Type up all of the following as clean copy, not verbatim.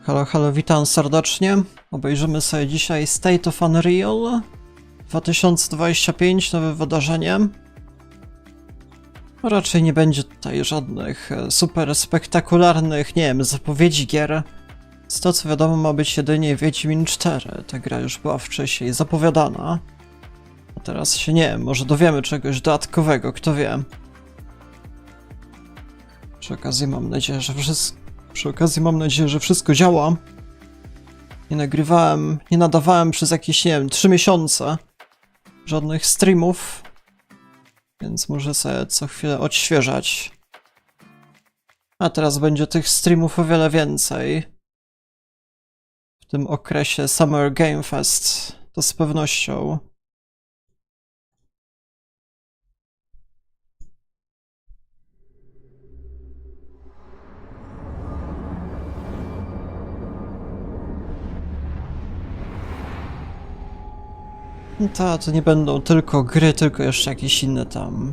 Halo, halo, witam serdecznie. Obejrzymy sobie dzisiaj State of Unreal 2025, nowe wydarzenie. Raczej nie będzie tutaj żadnych super spektakularnych, nie wiem, zapowiedzi gier. Z to co wiadomo ma być jedynie Wiedźmin 4. Ta gra już była wcześniej zapowiadana. A teraz się nie wiem, może dowiemy czegoś dodatkowego, kto wie. Przy okazji mam nadzieję, że wszystko działa. Nie nadawałem przez jakieś, nie wiem, 3 miesiące żadnych streamów, więc muszę sobie co chwilę odświeżać. A teraz będzie tych streamów o wiele więcej. W tym okresie Summer Game Fest, to z pewnością. To nie będą tylko gry, tylko jeszcze jakieś inne tam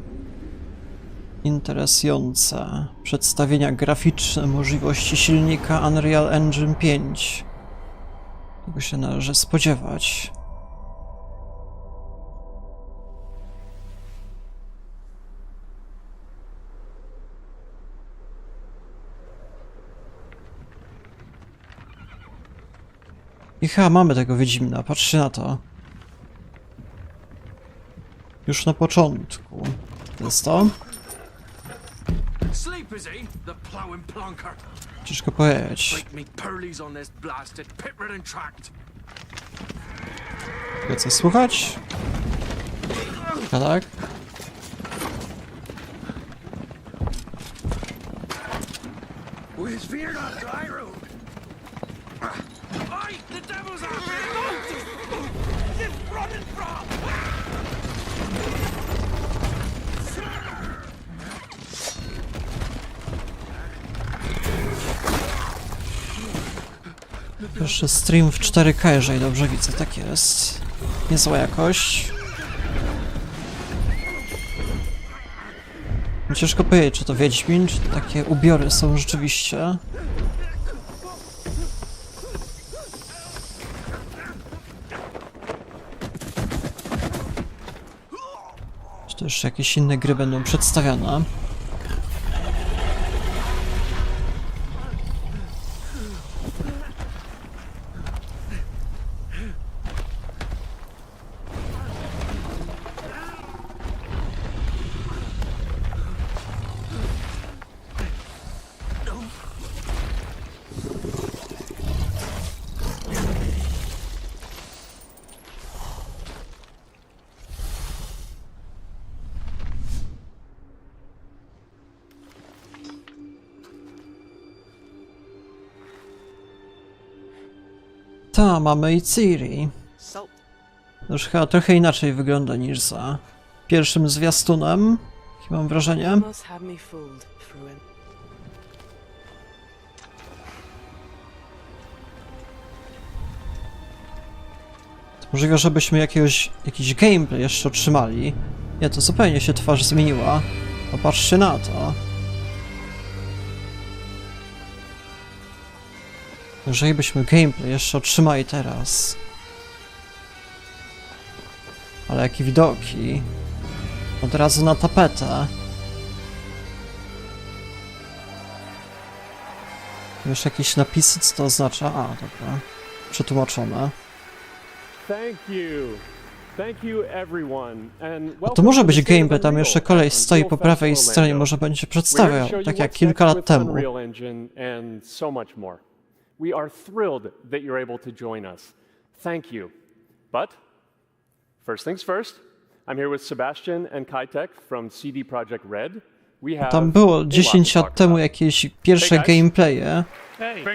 interesujące przedstawienia graficzne, możliwości silnika Unreal Engine 5. Tego się należy spodziewać. I chyba mamy tego Wiedźmina, patrzcie na to. Już na początku. To jest to? Ciężko powiedzieć. Co słuchać? A tak? Jeszcze stream w 4K, jeżeli dobrze widzę, tak jest. Niezła jakość. Ciężko powiedzieć, czy to Wiedźmin, czy to takie ubiory są rzeczywiście. Czy to jeszcze jakieś inne gry będą przedstawiane? Ta, mamy i Ciri. Już chyba trochę inaczej wygląda niż za pierwszym zwiastunem, mam wrażenie. To możliwe, żebyśmy jakiś gameplay jeszcze otrzymali. Nie, to zupełnie się twarz zmieniła. Popatrzcie na to. Jeżeli byśmy gameplay jeszcze otrzymali teraz. Ale jakie widoki. Od razu na tapetę. Już jakieś napisy, co to oznacza? A, dobra. Przetłumaczone. A to może być gameplay, tam jeszcze koleś stoi po prawej stronie, może będzie przedstawiał, tak jak kilka lat temu. We are thrilled that you're able to join us. Thank you. But first things first, I'm here with Sebastian and Kaitek from CD Projekt Red. Tam było 10 lat temu jakieś pierwsze gameplaye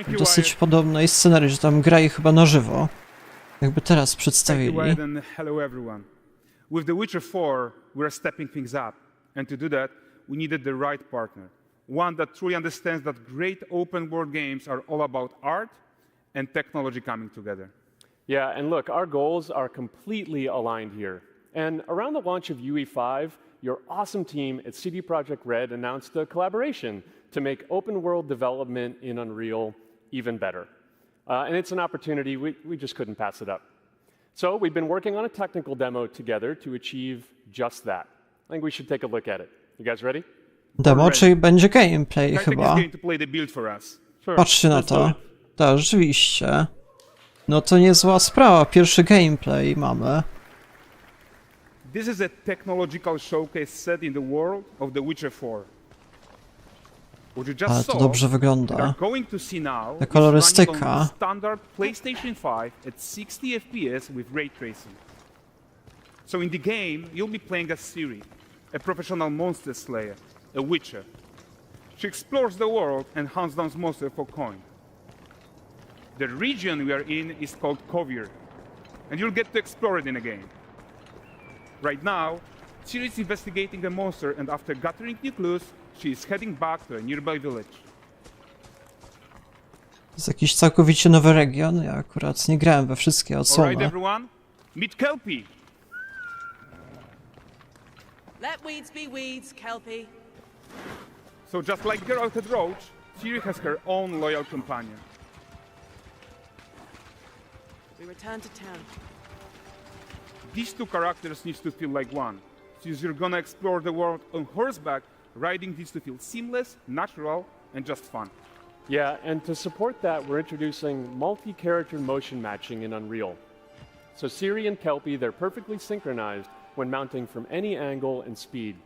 w dosyć podobnej scenarii, że tam grali chyba na żywo. Jakby teraz przedstawili. Hello everyone. With The Witcher 4, we're stepping things up. And to do that, we needed the right partner. One that truly understands that great open world games are all about art and technology coming together. Yeah, and look, our goals are completely aligned here. And around the launch of UE5, your awesome team at CD Projekt Red announced a collaboration to make open world development in Unreal even better. And it's an opportunity, we just couldn't pass it up. So we've been working on a technical demo together to achieve just that. I think we should take a look at it. You guys ready? Demo, czyli będzie gameplay Kitek is chyba. going to play the build for us. Sure. Patrzcie na Let's do to. it. Tak, rzeczywiście. No to niezła sprawa. Pierwszy gameplay mamy. This is a technological showcase set in the world of The Witcher 4. What you Ale just to saw, dobrze and wygląda. are going to see now, Ta is kolorystyka. running on standard PlayStation 5 at 60 FPS with ray tracing. So in the game, you'll be playing as Ciri, a professional monster slayer, a witcher. She explores the world and hunts down monsters for coin. The region we are in is called Kovir, and you'll get to explore it in a game. Right now, Ciri is investigating a monster, and after gathering new clues, she is heading back to a nearby village. To jest jakiś całkowicie nowy region. Ja akurat nie grałem we wszystkie Alright, odsłony. everyone, meet Kelpie. Let weeds be weeds, Kelpie. So just like Geralt and Roach, Ciri has her own loyal companion. We return to town. These two characters need to feel like one. Since you're gonna explore the world on horseback, riding needs to feel seamless, natural, and just fun. Yeah, and to support that, we're introducing multi-character motion matching in Unreal. So Ciri and Kelpie, they're perfectly synchronized when mounting from any angle and speed.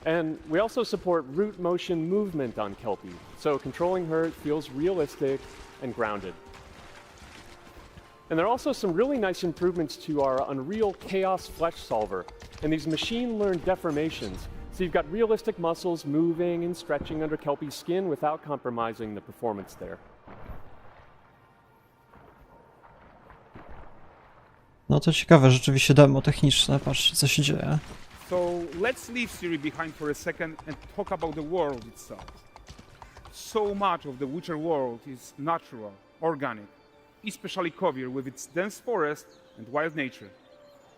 And we also support root motion movement on Kelpie, so controlling her feels realistic and grounded. And there are also some really nice improvements to our Unreal Chaos Flesh Solver and these machine-learned deformations. So you've got realistic muscles moving and stretching under Kelpie's skin without compromising the performance there. No to ciekawe, rzeczywiście demo techniczne. Patrzcie, co się dzieje. So let's leave Ciri behind for a second and talk about the world itself. So much of the Witcher world is natural, organic, especially Kovir with its dense forest and wild nature.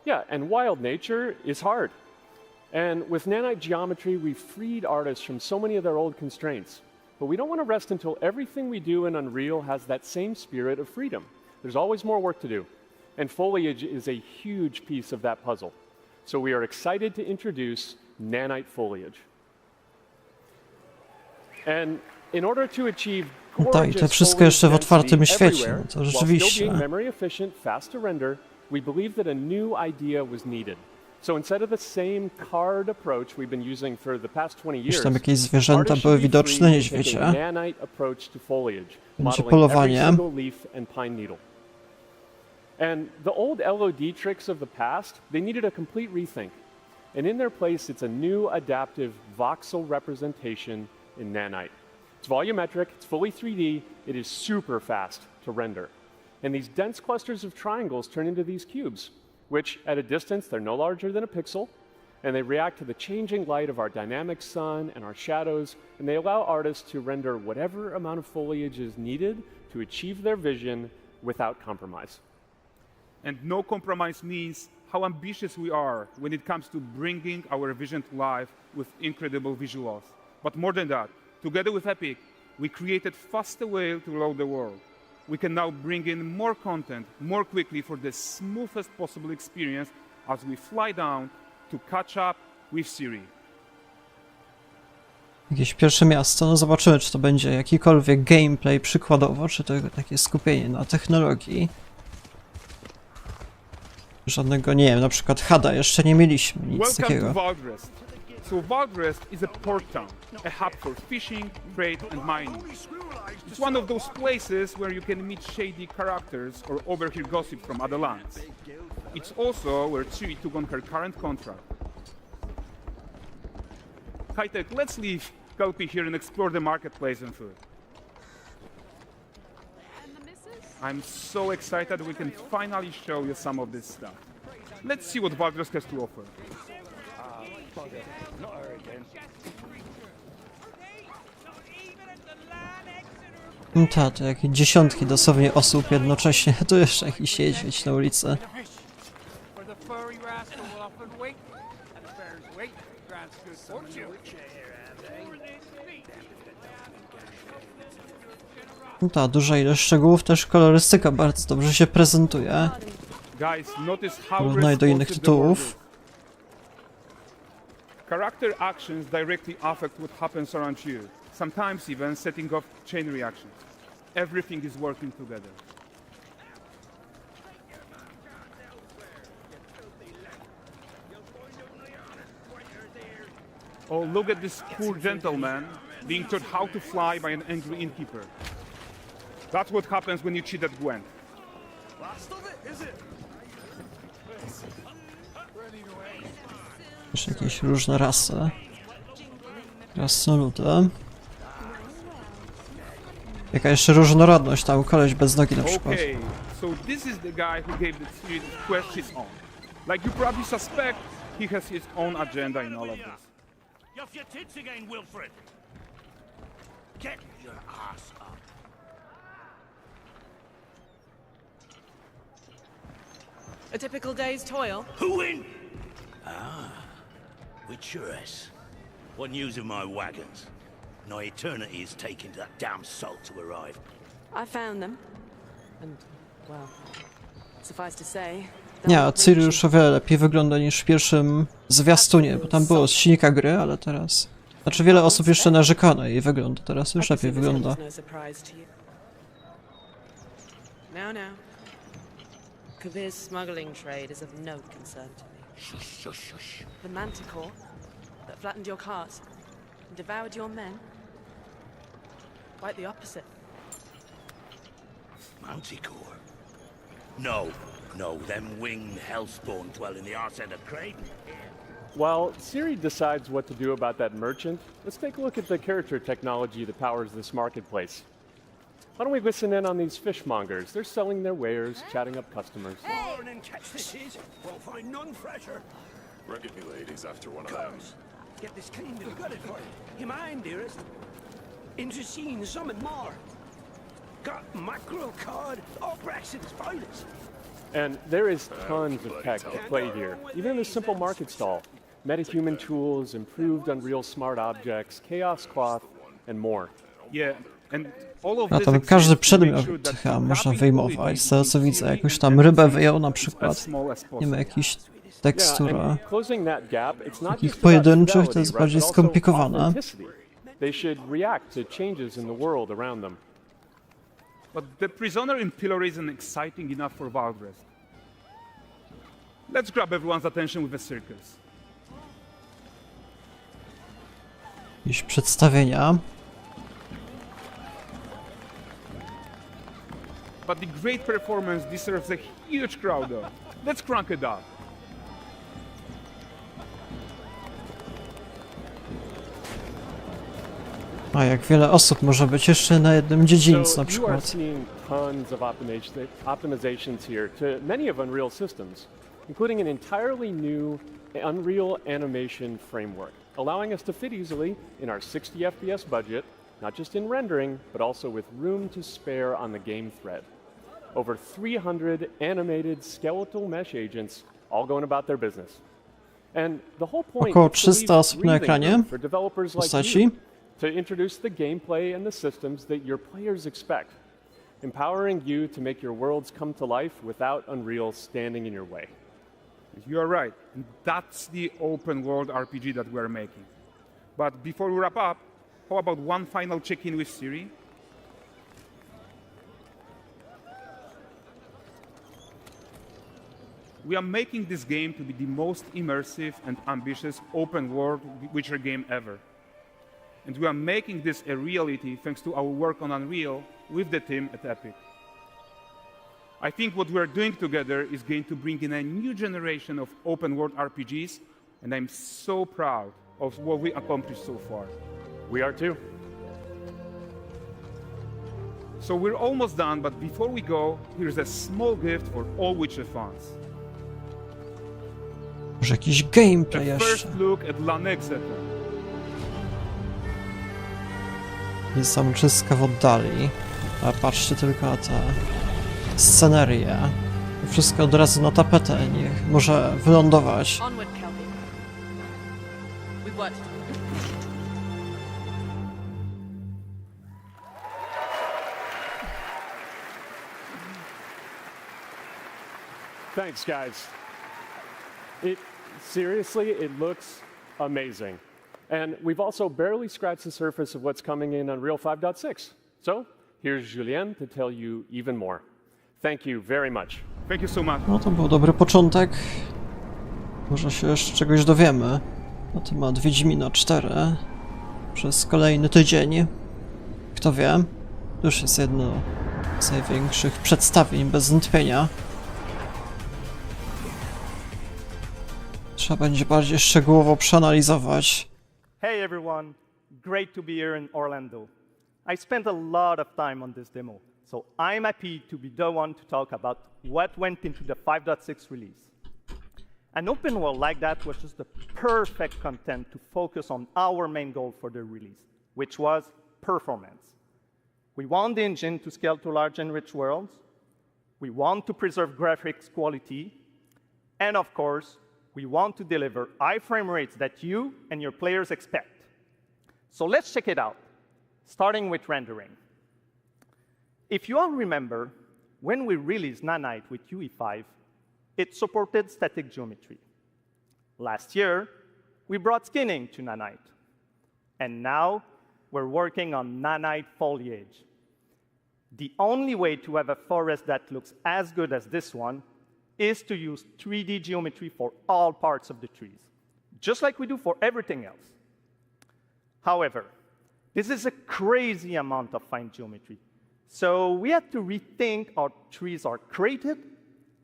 Yeah, and wild nature is hard. And with nanite geometry, we've freed artists from so many of their old constraints. But we don't want to rest until everything we do in Unreal has that same spirit of freedom. There's always more work to do. And foliage is a huge piece of that puzzle. So we are excited to introduce nanite foliage. And in order to achieve Tak, i to wszystko jeszcze w otwartym świecie. No to while still rzeczywiście. being memory efficient, fast to render, we believe that a new idea was needed. So instead of the same card approach we've been using for the past 20 years, Jeśli tam jakieś zwierzęta artists były should be widoczne, free to niedźwiedzie. take a nanite approach to foliage, Będzie modeling polowanie. every single leaf and pine needle. And the old LOD tricks of the past, they needed a complete rethink. And in their place, it's a new adaptive voxel representation in nanite. It's volumetric, it's fully 3D, it is super fast to render. And these dense clusters of triangles turn into these cubes, which at a distance, they're no larger than a pixel, and they react to the changing light of our dynamic sun and our shadows, and they allow artists to render whatever amount of foliage is needed to achieve their vision without compromise. And no compromise means how ambitious we are when it comes to bringing our vision to life with incredible visuals. But more than that, together with Epic, we created faster way to load the world. We can now bring in more content more quickly for the smoothest possible experience as we fly down to catch up with Ciri. Jakieś pierwsze miasto. No zobaczymy, czy to będzie jakikolwiek gameplay przykładowo, czy to takie skupienie na technologii. Żadnego, nie wiem, na przykład HUD-a jeszcze nie mieliśmy, nic Welcome to takiego. Valdrest. So Valdrest is a port town, a hub for fishing, trade and mining. It's one of those places where you can meet shady characters or overhear gossip from other lands. It's also where Ciri took on her current contract. Kitek, let's leave Kelpie here and explore the marketplace and food. I'm so excited we can finally show you some of this stuff. Let's see what Valdrest has to offer. Tak, to jakieś dziesiątki dosłownie osób jednocześnie. Tu jeszcze jakiś jeździć na ulicy. For the furry rascal will often wait, and the bear's wait grants No ta duża ilość szczegółów, też kolorystyka bardzo dobrze się prezentuje. Guys, notice how Porównaj do innych responsive the world tytułów. is. Character actions directly affect what happens around you, sometimes even setting off chain reactions. Everything is working together. Oh, look at this poor gentleman being taught how to fly by an angry innkeeper. That's what happens when you cheat at Gwent. Też jakieś różne rasy. Krasnoludy. Jaka jeszcze różnorodność, tam koleś bez nogi na przykład. Okay, so this is the guy who gave the series of quests his own. Like you probably suspect, he has his own agenda in all of this. You're off your tits again, Wilfred. Get your ass up. A typical day's toil. Who in? Ah, Witcheress. What news of my wagons? No eternity is taking that damn salt to arrive. I found them. And, well, suffice to say... Nie, a Ciri już o wiele lepiej wygląda niż w pierwszym zwiastunie, bo tam było z silnika gry, ale teraz... Znaczy wiele osób jeszcze narzeka na jej wygląd, teraz już lepiej wygląda. No, no. Kabir's smuggling trade is of no concern to me. Shush, shush, shush. The manticore that flattened your cart and devoured your men? Quite the opposite. Manticore? No, no, them winged hellspawn dwell in the arse end of Creighton. While Siri decides what to do about that merchant, let's take a look at the character technology that powers this marketplace. Why don't we listen in on these fishmongers? They're selling their wares, chatting up customers. Morning, catch fishes. Won't find none fresher. Reckon me ladies after one of them. Get this cleaned and gutted for you. You mind, dearest? Interesting, something more. Got mackerel cod, all Braxton's finest. And there is tons of tech at play here, even in this simple market stall. Metahuman tools, improved Unreal smart objects, chaos cloth, and more. Yeah, and all of A this tam exists każdy to make przedmiot sure that chyba można tapping wyjmować. Z ability tego co is widzę, jakąś as tam rybę wyjął na przykład. small as Nie possible. ma jakiś Yeah, tekstura. and closing that gap, it's not Takich just about pojedynczych to fidelity, jest right, bardziej but also skomplikowane. authenticity. They should react to changes in the world around them. But the prisoner in Pillory isn't exciting enough for Valdres. Let's grab everyone's attention with a circus. Jakieś przedstawienia. But the great performance deserves a huge crowd though. Let's crank it up. A jak wiele osób może być jeszcze na jednym dziedzińcu So na you are przykład. seeing tons of optimizations here to many of Unreal systems, including an entirely new Unreal animation framework, allowing us to fit easily in our 60 FPS budget, not just in rendering, but also with room to spare on the game thread. Over 300 animated skeletal mesh agents all going about their business. And the whole point Około is to 300 leave osób na breathing ekranie room for developers like postaci. you to introduce the gameplay and the systems that your players expect, empowering you to make your worlds come to life without Unreal standing in your way. You are right. And that's the open world RPG that we're making. But before we wrap up, how about one final check-in with Siri? We are making this game to be the most immersive and ambitious open world Witcher game ever. And we are making this a reality thanks to our work on Unreal with the team at Epic. I think what we're doing together is going to bring in a new generation of open world RPGs, and I'm so proud of what we accomplished so far. We are too. So we're almost done, but before we go, here's a small gift for all Witcher fans. Może jakiś gameplay A jeszcze. first look at Lanexeter. Jest samczyska w oddali. A patrzcie tylko na tę scenerię. To wszystko od razu na tapetę. Niech może wylądować. Onward, Kelpie. We what? Thanks, guys. Seriously, it looks amazing. And we've also barely scratched the surface of what's coming in Unreal 5.6. So here's Julien to tell you even more. Thank you very much. Thank you so much. No to był dobry początek. Może się jeszcze czegoś dowiemy na temat Wiedźmina 4 przez kolejny tydzień. Kto wie? To już jest jedno z największych przedstawień, bez wątpienia. Trzeba będzie bardziej szczegółowo przeanalizować. Hey everyone, great to be here in Orlando. I spent a lot of time on this demo, so I'm happy to be the one to talk about what went into the 5.6 release. An open world like that was just the perfect content to focus on our main goal for the release, which was performance. We want the engine to scale to large and rich worlds, we want to preserve graphics quality, and of course, we want to deliver high frame rates that you and your players expect. So let's check it out, starting with rendering. If you all remember, when we released Nanite with UE5, it supported static geometry. Last year, we brought skinning to Nanite. And now, we're working on Nanite foliage. The only way to have a forest that looks as good as this one is to use 3D geometry for all parts of the trees, just like we do for everything else. However, this is a crazy amount of fine geometry, so we had to rethink how trees are created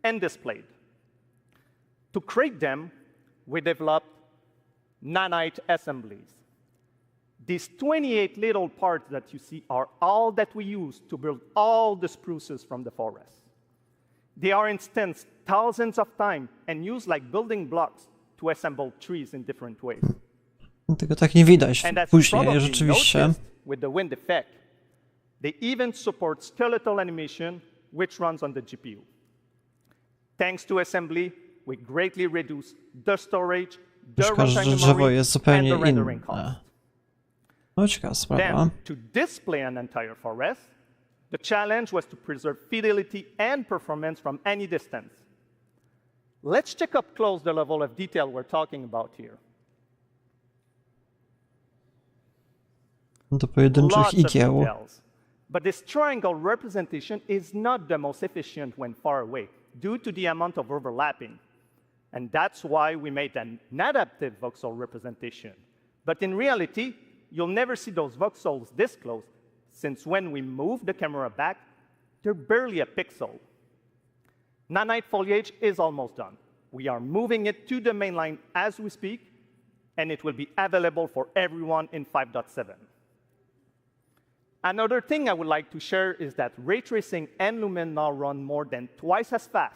and displayed. To create them, we developed Nanite assemblies. These 28 little parts that you see are all that we use to build all the spruces from the forest. They are instanced thousands of times and used like building blocks to assemble trees in different ways. Tego tak nie widać And as później, probably rzeczywiście. noticed with the wind effect, they even support skeletal animation, which runs on the GPU. Thanks to assembly, we greatly reduce the storage, the Szkoda, że runtime drzewo memory, jest and zupełnie the rendering inne. cost. No ciekawa sprawa. Then, to display an entire forest, the challenge was to preserve fidelity and performance from any distance. Let's check up close the level of detail we're talking about here. Do pojedynczych Lots of igieł. details. But this triangle representation is not the most efficient when far away, due to the amount of overlapping. And that's why we made an adaptive voxel representation. But in reality, you'll never see those voxels this close, since when we move the camera back, they're barely a pixel. Nanite foliage is almost done. We are moving it to the main line as we speak, and it will be available for everyone in 5.7. Another thing I would like to share is that ray tracing and Lumen now run more than twice as fast,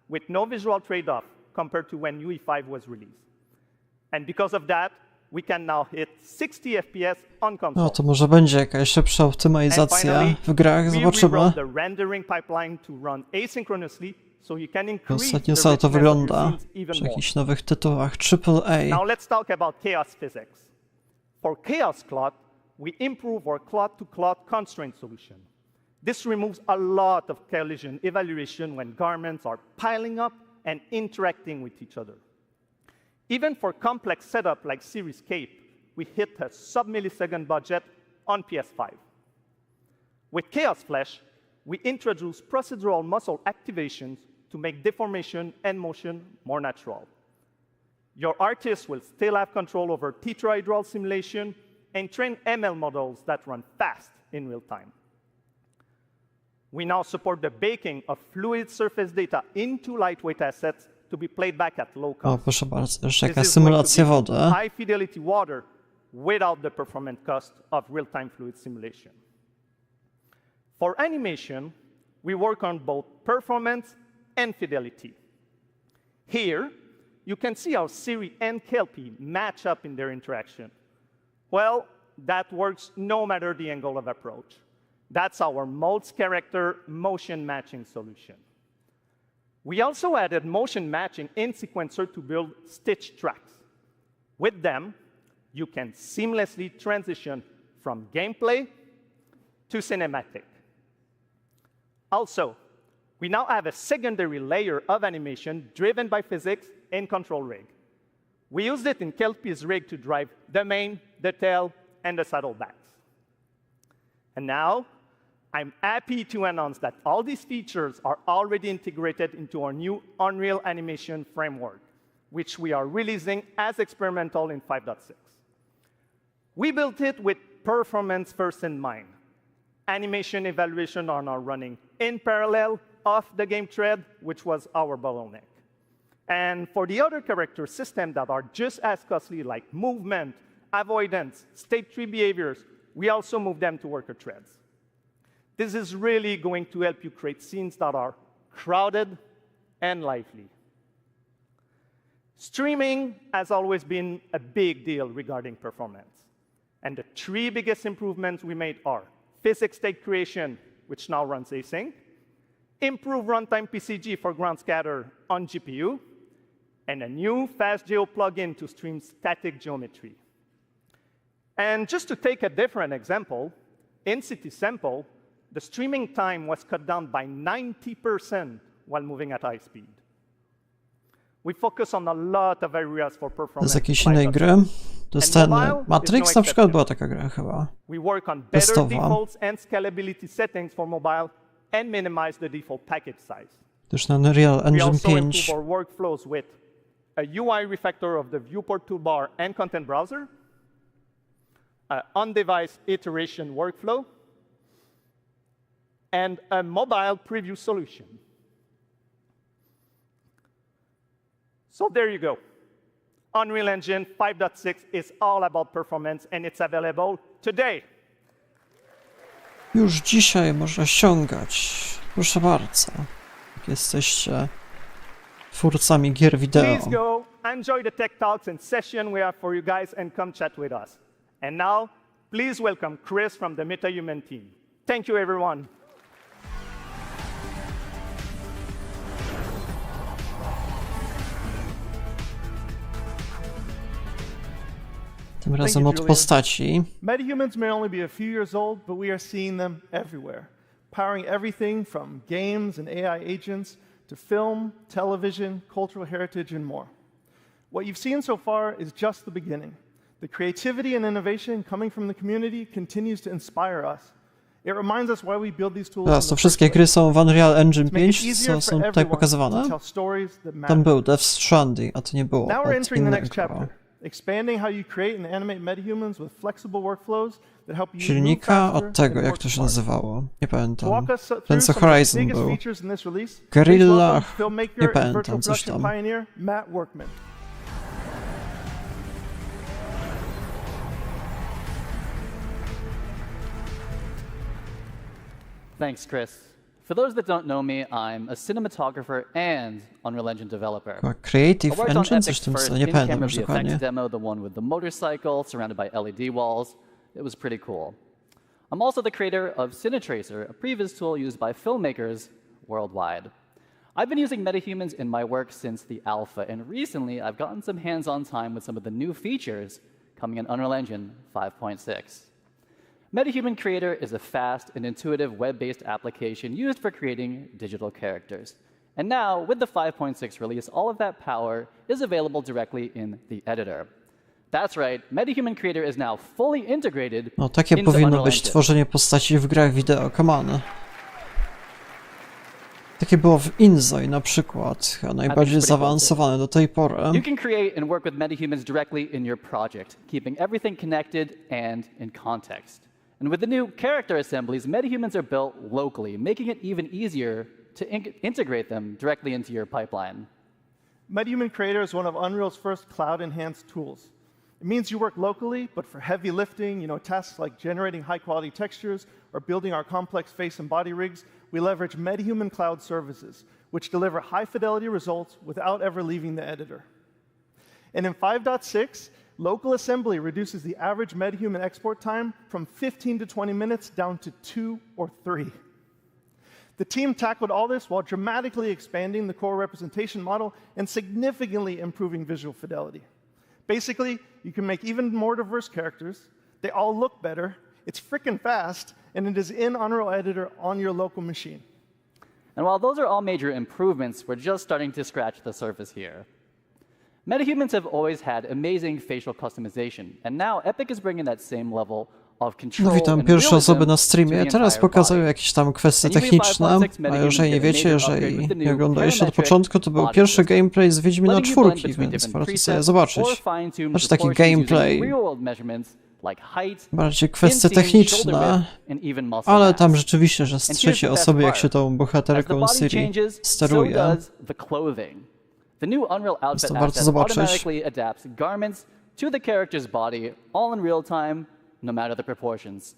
with no visual trade-off compared to when UE5 was released. And because of that, we can now hit 60 FPS on console. No to może będzie jakaś szybsza optymalizacja w grach, zobaczymy. We rewrote the rendering pipeline to run asynchronously, so you can increase Ostatnio the co to richness of your wygląda scenes even przy more. jakichś nowych tytułach AAA. Now let's talk about chaos physics. For chaos cloth, we improve our cloth-to-cloth constraint solution. This removes a lot of collision evaluation when garments are piling up and interacting with each other. Even for complex setup like Series Cape, we hit a sub-millisecond budget on PS5. With Chaos Flash, we introduce procedural muscle activations to make deformation and motion more natural. Your artists will still have control over tetrahedral simulation and train ML models that run fast in real time. We now support the baking of fluid surface data into lightweight assets to be played back at low O, cost. proszę bardzo, jeszcze This jakaś is going to symulacja give you wody. high fidelity water without the performance cost of real-time fluid simulation. For animation, we work on both performance and fidelity. Here, you can see how Siri and Kelpie match up in their interaction. Well, that works no matter the angle of approach. That's our Molds character motion matching solution. We also added motion matching in Sequencer to build stitch tracks. With them, you can seamlessly transition from gameplay to cinematic. Also, we now have a secondary layer of animation driven by physics in Control Rig. We used it in Kelpie's rig to drive the mane, the tail, and the saddlebags. And now, I'm happy to announce that all these features are already integrated into our new Unreal Animation framework, which we are releasing as experimental in 5.6. We built it with performance first in mind. Animation evaluation are now running in parallel off the game thread, which was our bottleneck. And for the other character systems that are just as costly, like movement, avoidance, state tree behaviors, we also move them to worker threads. This is really going to help you create scenes that are crowded and lively. Streaming has always been a big deal regarding performance. And the three biggest improvements we made are physics state creation, which now runs async, improve runtime PCG for ground scatter on GPU, and a new FastGeo plugin to stream static geometry. And just to take a different example, in City Sample, the streaming time was cut down by 90% while moving at high speed. We focus on a lot of areas for performance. Z jakiejś innej gry? To jest ten Matrix na przykład, była taka gra chyba. We work on better defaults and scalability settings for mobile and minimize the default package size. Też na Unreal Engine We also 5. improve our workflows with a UI refactor of the viewport toolbar and content browser, an on-device iteration workflow, and a mobile preview solution. So there you go. Unreal Engine 5.6 is all about performance, and it's available today. Już dzisiaj można ściągać. Proszę bardzo. Jak jesteście twórcami gier wideo. Please go enjoy the tech talks and session we have for you guys and come chat with us. And now, please welcome Chris from the MetaHuman team. Thank you, everyone. Tym razem od postaci. MetaHumans may only be a few years old, but we are seeing them everywhere, powering everything from games and AI agents to film, television, cultural heritage, and more. What you've seen so far is just the beginning. The creativity and innovation coming from the community continues to inspire us. It reminds us why we build these tools. Teraz to wszystkie gry są w Unreal Engine 5, co są tutaj pokazywane. Tam był Death Stranding, a to nie było od innego. Expanding how you create and animate metahumans with flexible workflows that help you Silnika od tego, jak to się nazywało. Nie pamiętam. Ten co Horizon był. Guerrilla, nie pamiętam, coś tam. Thanks, Chris. For those that don't know me, I'm a cinematographer and Unreal Engine developer. Creative I worked on Engine, Epic's coś tam, first nie pamiętam in-camera już dokładnie. VFX demo, the one with the motorcycle surrounded by LED walls. It was pretty cool. I'm also the creator of CineTracer, a previous tool used by filmmakers worldwide. I've been using metahumans in my work since the alpha, and recently I've gotten some hands-on time with some of the new features coming in Unreal Engine 5.6. MetaHuman Creator is a fast and intuitive web-based application used for creating digital characters. And now, with the 5.6 release, all of that power is available directly in the editor. That's right, MetaHuman Creator is now fully integrated No, takie into powinno Unreal być Engine. tworzenie postaci w grach wideo, come on. Takie było w Inzoi na przykład, a najbardziej zaawansowane do tej pory. You can create and work with metahumans directly in your project, keeping everything connected and in context. And with the new character assemblies, metahumans are built locally, making it even easier to integrate them directly into your pipeline. MetaHuman Creator is one of Unreal's first cloud-enhanced tools. It means you work locally, but for heavy lifting, tasks like generating high-quality textures or building our complex face and body rigs, we leverage MetaHuman Cloud services, which deliver high-fidelity results without ever leaving the editor. And in 5.6, local assembly reduces the average MetaHuman export time from 15 to 20 minutes down to 2 or 3. The team tackled all this while dramatically expanding the core representation model and significantly improving visual fidelity. Basically, you can make even more diverse characters. They all look better. It's frickin' fast, and it is in Unreal Editor on your local machine. And while those are all major improvements, we're just starting to scratch the surface here. Metahumans have always had amazing facial customization, and now Epic is bringing that same level of control No, witam and pierwsze realism osoby na to streamie. the Teraz entire pokazują body. jakieś tam kwestie And techniczne, a jeżeli nie wiecie, jeżeli nie oglądaliście od początku, to był pierwszy gameplay z Wiedźmina 4, więc warto sobie zobaczyć. Znaczy taki gameplay, bardziej kwestie techniczne, ale tam rzeczywiście, że z trzeciej osoby, jak się tą bohaterką Ciri steruje. The new Unreal Outfit to warto asset zobaczyć. automatically adapts garments to the character's body, all in real time, no matter the proportions.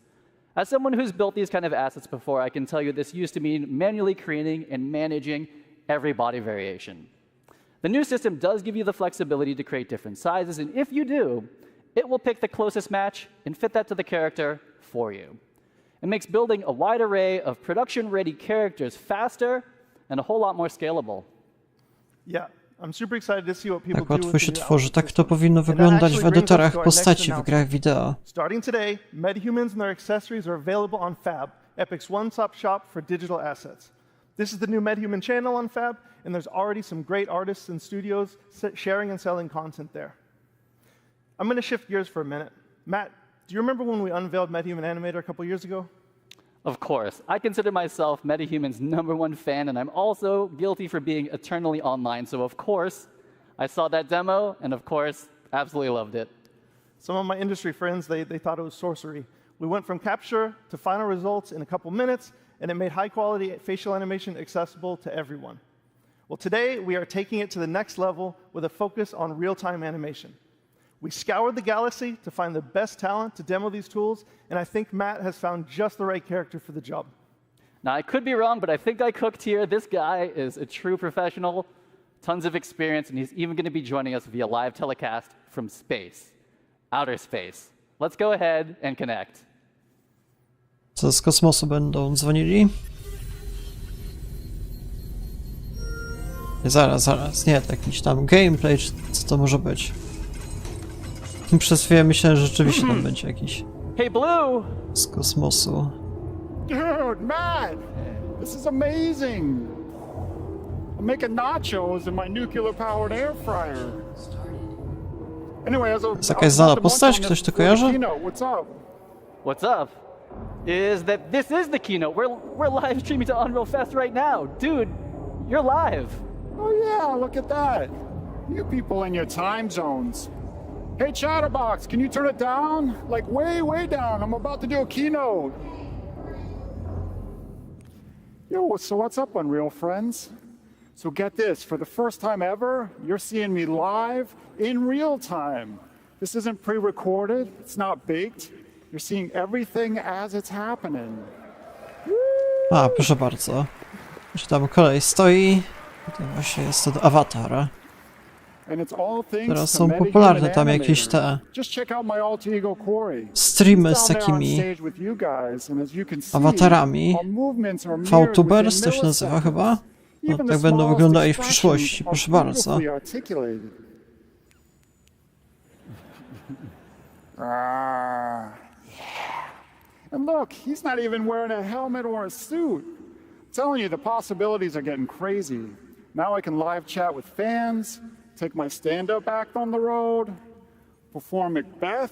As someone who's built these kind of assets before, I can tell you this used to mean manually creating and managing every body variation. The new system does give you the flexibility to create different sizes, and if you do, it will pick the closest match and fit that to the character for you. It makes building a wide array of production-ready characters faster and a whole lot more scalable. Yeah. I'm super excited to see what people Tak do łatwo with się the new tworzy, outfit tak to system. powinno And that wyglądać w actually brings us to edytorach our next postaci w announcement. grach wideo. Starting today, metahumans and their accessories are available on Fab, Epic's one-stop shop for digital assets. This is the new metahuman channel on Fab, and there's already some great artists and studios sharing and selling content there. I'm going to shift gears for a minute. Matt, do you remember when we unveiled Metahuman Animator a couple years ago? Of course. I consider myself MetaHuman's #1 fan, and I'm also guilty for being eternally online, so of course, I saw that demo, and of course, absolutely loved it. Some of my industry friends, they thought it was sorcery. We went from capture to final results in a couple minutes, and it made high-quality facial animation accessible to everyone. Well, today, we are taking it to the next level with a focus on real-time animation. We scoured the galaxy to find the best talent to demo these tools, and I think Matt has found just the right character for the job. Now, I could be wrong, but I think I cooked here. This guy is a true professional, tons of experience, and he's even going to be joining us via live telecast from space, outer space. Let's go ahead and connect. Co z kosmosu będą dzwonili? Zaraz, nie, to jakiś tam gameplay, czy co to może być? Przez chwilę myślałem, że rzeczywiście tam będzie jakiś Hey, Blue! z kosmosu. Dude, Matt! This is amazing! I'm making nachos in my nuclear-powered air fryer. Anyway, Jest jakaś znana postać? Ktoś to kojarzy? What's up? What's up? Is that this is the keynote. We're live streaming to Unreal Fest right now. Dude, you're live. Oh yeah, look at that. You people in your time zones. Hey, Chatterbox, can you turn it down? Like way down. I'm about to do a keynote. Yo, so what's up, Unreal friends? So get this, for the first time ever, you're seeing me live in real time. This isn't pre-recorded, it's not baked. You're seeing everything as it's happening. A, proszę bardzo. Czy tam kolej stoi? To właśnie jest to awatar. Teraz są popularne tam jakieś te streamy z takimi awatarami. VTubers to się nazywa chyba? No, tak będą wyglądali w przyszłości, proszę bardzo. And look, he's not even wearing a helmet or a suit. I'm telling you, the possibilities are getting crazy. Now I can live chat with fans, take my stand-up act on the road, perform Macbeth.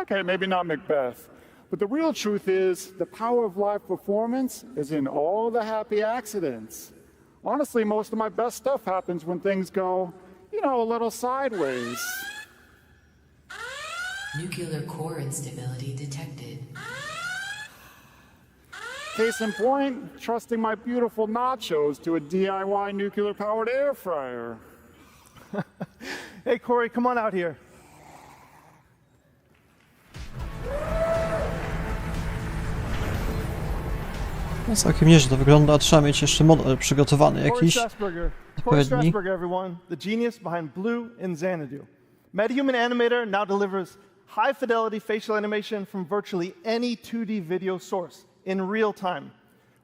Okay, maybe not Macbeth. But the real truth is, the power of live performance is in all the happy accidents. Honestly, most of my best stuff happens when things go, you know, a little sideways. Nuclear core instability detected. Case in point, trusting my beautiful nachos to a DIY nuclear-powered air fryer. Hey, Corey, come on out here. No, całkiem nieźle to wygląda, trzeba mieć jeszcze model przygotowany Corey jakiś odpowiedni. Strasburger, everyone, the genius behind Blue and Xanadu. Metahuman Animator now delivers high-fidelity facial animation from virtually any 2D video source in real time.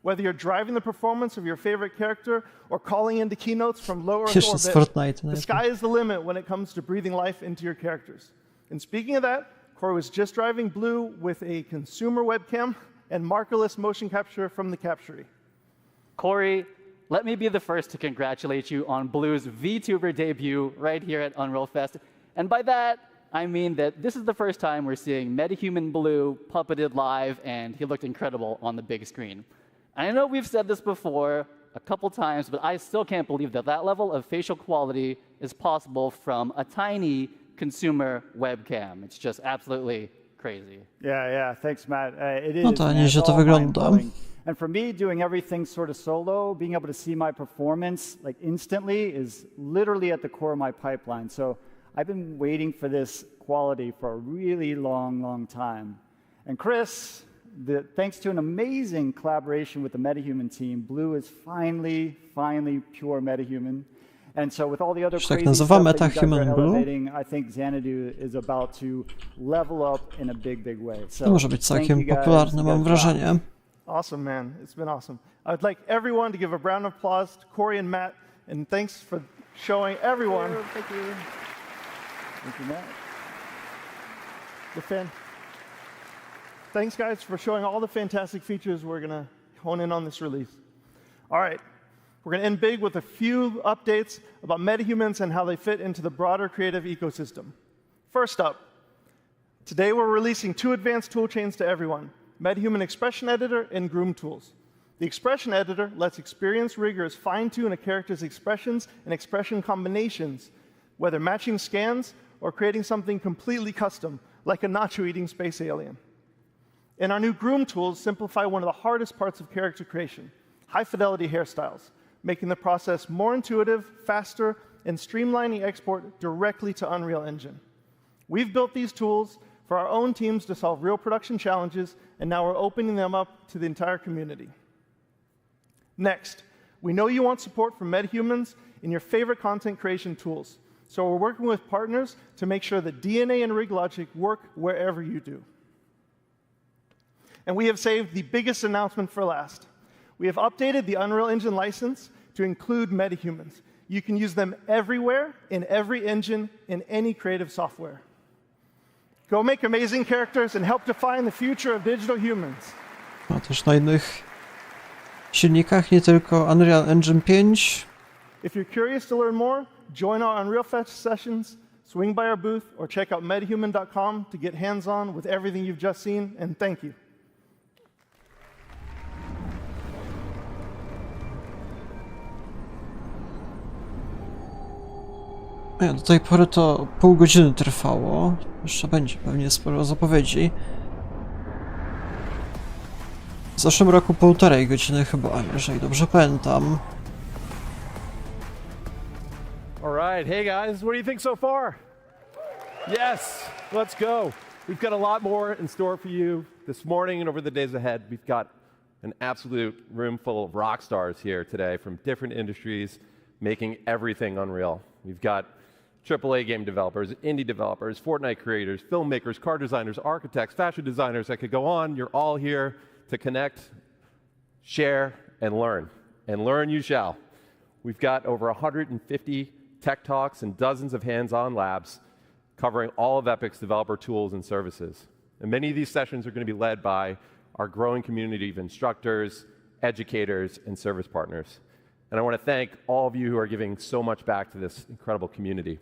Whether you're driving the performance of your favorite character or calling into keynotes from low Earth Jeszcze z orbit, Fortnite. the sky is the limit when it comes to breathing life into your characters. And speaking of that, Corey was just driving Blue with a consumer webcam and markerless motion capture from the Captury. Corey, let me be the first to congratulate you on Blue's VTuber debut right here at Unreal Fest. And by that, I mean that this is the first time we're seeing MetaHuman Blue puppeted live, and he looked incredible on the big screen. And I know we've said this before a couple times, but I still can't believe that that level of facial quality is possible from a tiny consumer webcam. It's just absolutely crazy. Yeah, thanks, Matt. It is. No to nieźle to wygląda. And for me, doing everything sort of solo, being able to see my performance like instantly is literally at the core of my pipeline. So I've been waiting for this quality for a really long time. And Chris, thanks to an amazing collaboration with the MetaHuman team, Blue is finally pure MetaHuman. And so with all the other crazy stuff that you guys are elevating, I think Xanadu is about to level up in a big way. So To może być całkiem popularne, mam wrażenie. Awesome, man. It's been awesome. I'd like everyone to give a round of applause to Corey and Matt, and thanks for showing everyone. Thank you. Thank you, Matt. Thanks, guys, for showing all the fantastic features we're going to hone in on this release. All right. We're going to end big with a few updates about metahumans and how they fit into the broader creative ecosystem. First up, today we're releasing 2 advanced toolchains to everyone, MetaHuman Expression Editor and Groom Tools. The Expression Editor lets experienced riggers fine-tune a character's expressions and expression combinations, whether matching scans or creating something completely custom, like a nacho-eating space alien. And our new Groom Tools simplify one of the hardest parts of character creation, high-fidelity hairstyles, making the process more intuitive, faster, and streamlining export directly to Unreal Engine. We've built these tools for our own teams to solve real production challenges, and now we're opening them up to the entire community. Next, we know you want support from metahumans in your favorite content creation tools, so we're working with partners to make sure that DNA and rig logic work wherever you do. And we have saved the biggest announcement for last. We have updated the Unreal Engine license to include metahumans. You can use them everywhere, in every engine, in any creative software. Go make amazing characters and help define the future of digital humans. A też na innych silnikach, nie tylko Unreal Engine 5. If you're curious to learn more, join our Unreal Fest sessions, swing by our booth, or check out metahuman.com to get hands-on with everything you've just seen, and thank you. Do tej pory to pół godziny trwało. Jeszcze będzie pewnie sporo zapowiedzi. W zeszłym roku 1,5 godziny chyba, jeżeli dobrze pamiętam. Alright, hey guys, what do you think so far? Yes, let's go. We've got a lot more in store for you this morning and over the days ahead. We've got an absolute room full of rock stars here today from different industries making everything Unreal. We've got AAA game developers, indie developers, Fortnite creators, filmmakers, car designers, architects, fashion designers. I could go on. You're all here to connect, share, and learn. And learn you shall. We've got over 150 tech talks and dozens of hands-on labs covering all of Epic's developer tools and services. And many of these sessions are going to be led by our growing community of instructors, educators, and service partners. And I want to thank all of you who are giving so much back to this incredible community.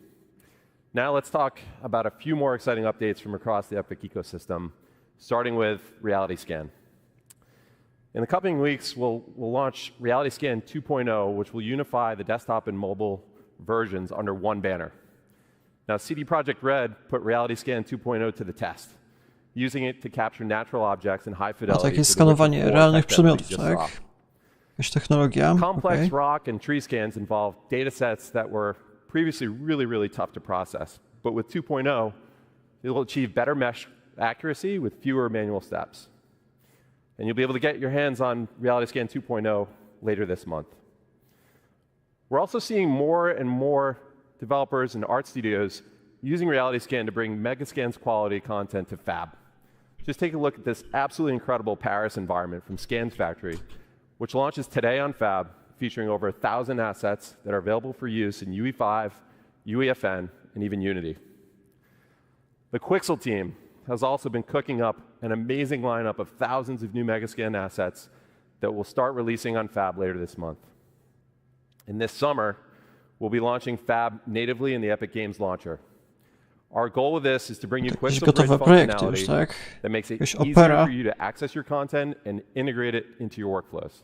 Now let's talk about a few more exciting updates from across the Epic ecosystem, starting with Reality Scan. In the coming weeks, we'll launch Reality Scan 2.0, which will unify the desktop and mobile versions under one banner. Now, CD Projekt Red put Reality Scan 2.0 to the test, using it to capture natural objects in high fidelity. Takie skanowanie realnych przedmiotów, tak? Jakaś technologia. Complex rock and tree scans involve data sets that were previously really tough to process. But with 2.0, it will achieve better mesh accuracy with fewer manual steps. And you'll be able to get your hands on Reality Scan 2.0 later this month. We're also seeing more and more developers and art studios using Reality Scan to bring Megascans quality content to Fab. Just take a look at this absolutely incredible Paris environment from Scans Factory, which launches today on Fab, featuring over 1,000 assets that are available for use in UE5, UEFN, and even Unity. The Quixel team has also been cooking up an amazing lineup of thousands of new Megascan assets that we'll start releasing on Fab later this month. And this summer, we'll be launching Fab natively in the Epic Games launcher. Our goal with this is to bring you Quixel Bridge functionality that makes it easier for you to access your content and integrate it into your workflows.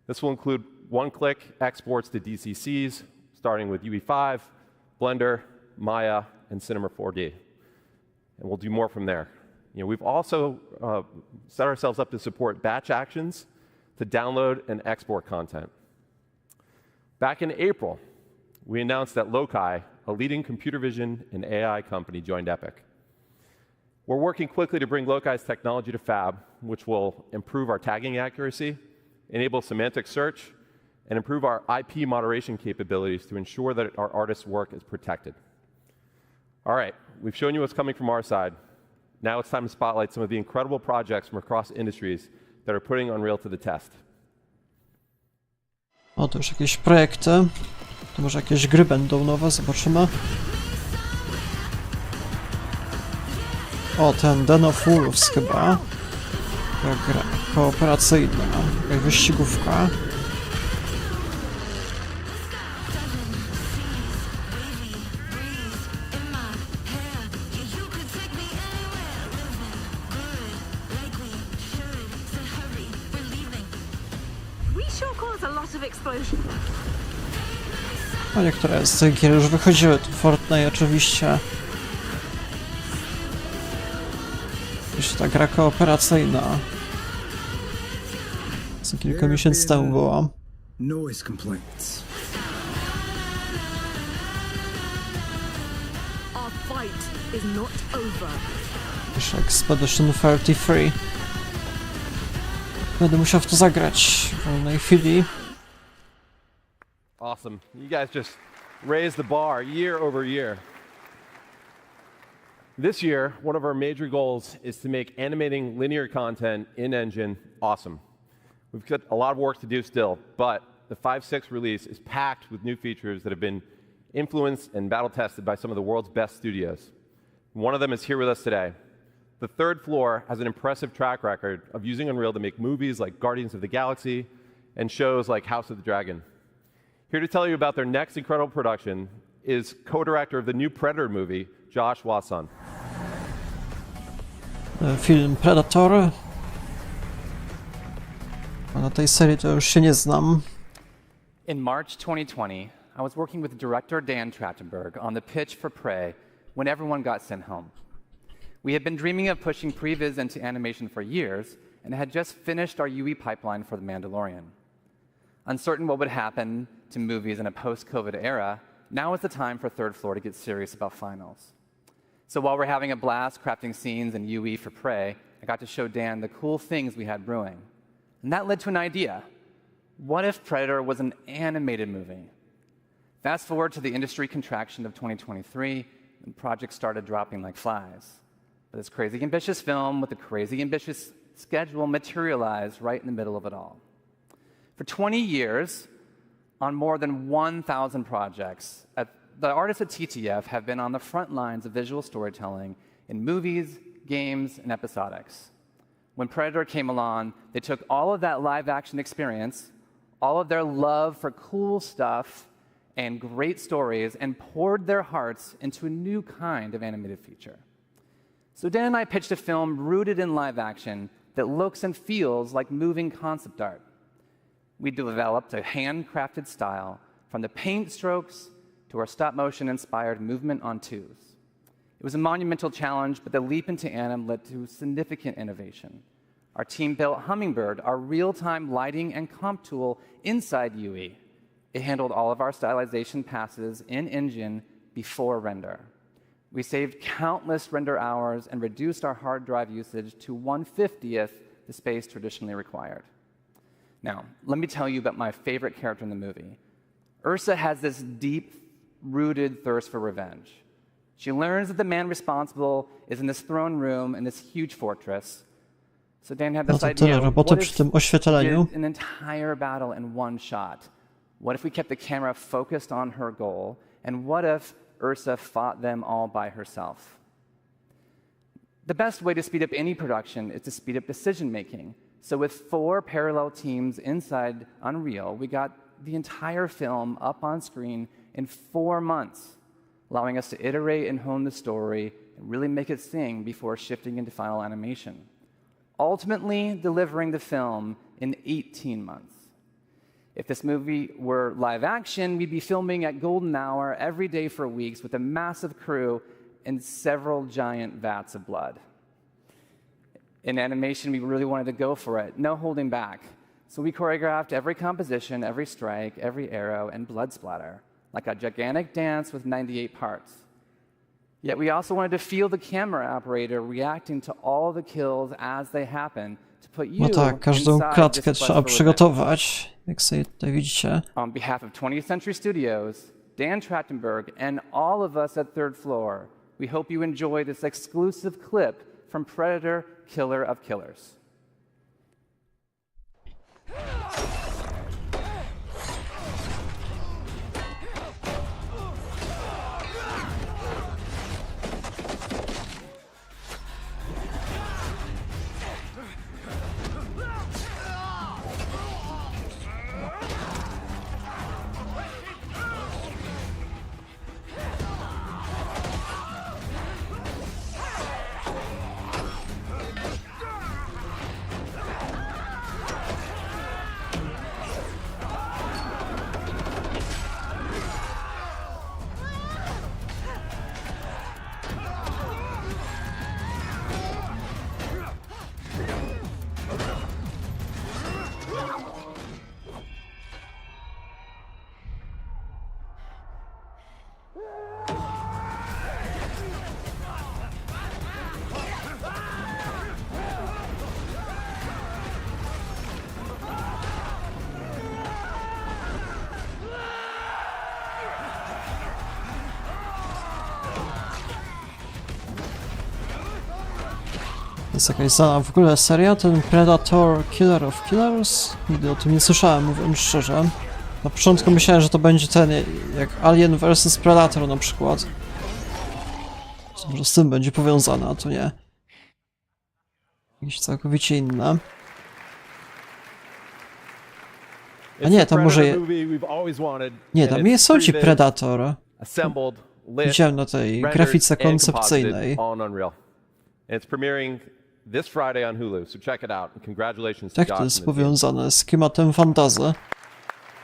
This will include one-click exports to DCCs, starting with UE5, Blender, Maya, and Cinema 4D. And we'll do more from there. We've also set ourselves up to support batch actions to download and export content. Back in April, we announced that Loci, a leading computer vision and AI company, joined Epic. We're working quickly to bring Loci's technology to Fab, which will improve our tagging accuracy, enable semantic search, and improve our IP moderation capabilities to ensure that our artists' work is protected. All right, we've shown you what's coming from our side. Now it's time to spotlight some of the incredible projects from across industries that are putting Unreal to the test. O, to już jakieś projekty. To może jakieś gry będą nowe, zobaczymy. O, ten Den of Wolves chyba. Taka gra kooperacyjna, jakaś wyścigówka. No niektóre z tych gier już wychodziły, tu Fortnite oczywiście. Jeszcze ta gra kooperacyjna. Co kilka miesięcy temu była. Noise complaints. Our fight is not over. Jeszcze Expedition 33. Będę musiał w to zagrać w wolnej chwili. Awesome. You guys just raised the bar year over year. This year, one of our major goals is to make animating linear content in-engine awesome. We've got a lot of work to do still, but the 5.6 release is packed with new features that have been influenced and battle-tested by some of the world's best studios. One of them is here with us today. The Third Floor has an impressive track record of using Unreal to make movies like Guardians of the Galaxy and shows like House of the Dragon. Here to tell you about their next incredible production is co-director of the new Predator movie, Josh Wasson. Film Predator. A na tej serii to już się nie znam. In March 2020, I was working with director Dan Trachtenberg on the pitch for Prey when everyone got sent home. We had been dreaming of pushing previs into animation for years and had just finished our UE pipeline for The Mandalorian. Uncertain what would happen to movies in a post-COVID era, now is the time for Third Floor to get serious about finals. So while we're having a blast crafting scenes in UE for Prey, I got to show Dan the cool things we had brewing. And that led to an idea. What if Predator was an animated movie? Fast forward to the industry contraction of 2023, and projects started dropping like flies. But this crazy ambitious film with a crazy ambitious schedule materialized right in the middle of it all. For 20 years, on more than 1,000 projects, the artists at TTF have been on the front lines of visual storytelling in movies, games, and episodics. When Predator came along, they took all of that live-action experience, all of their love for cool stuff and great stories, and poured their hearts into a new kind of animated feature. So Dan and I pitched a film rooted in live action that looks and feels like moving concept art. We developed a handcrafted style from the paint strokes to our stop-motion-inspired movement on twos. It was a monumental challenge, but the leap into anim led to significant innovation. Our team built Hummingbird, our real-time lighting and comp tool inside UE. It handled all of our stylization passes in-engine before render. We saved countless render hours and reduced our hard drive usage to 1/50th the space traditionally required. Now, let me tell you about my favorite character in the movie. Ursa has this deep-rooted thirst for revenge. She learns that the man responsible is in this throne room in this huge fortress. So Dan had No this to idea, tyle roboty what przy if tym oświetleniu. we did an entire battle in one shot? What if we kept the camera focused on her goal? And what if Ursa fought them all by herself? The best way to speed up any production is to speed up decision making. So with 4 parallel teams inside Unreal, we got the entire film up on screen in 4 months, allowing us to iterate and hone the story and really make it sing before shifting into final animation, ultimately delivering the film in 18 months. If this movie were live action, we'd be filming at golden hour every day for weeks with a massive crew and several giant vats of blood. In animation, we really wanted to go for it, no holding back. So we choreographed every composition, every strike, every arrow, and blood splatter, like a gigantic dance with 98 parts. Yet we also wanted to feel the camera operator reacting to all the kills as they happen to put you No tak, każdą inside klatkę this trzeba quest for przygotować, jak sobie tutaj widzicie. On behalf of 20th Century Studios, Dan Trachtenberg, and all of us at Third Floor, we hope you enjoy this exclusive clip from Predator, Killer of Killers. To jest jakaś znana w ogóle seria, ten Predator, Killer of Killers? Nigdy o tym nie słyszałem, mówiąc szczerze. Na początku myślałem, że to będzie ten, jak Alien vs Predator na przykład. Co może z tym będzie powiązane, a to nie. Jakieś całkowicie inne. A nie, tam może... Nie, tam jest ci Predator. Widziałem na tej grafice koncepcyjnej. It's premiering this Friday on Hulu, so check it out. Congratulations to Tak, Josh to and jest the team. powiązane z klimatem fantasy.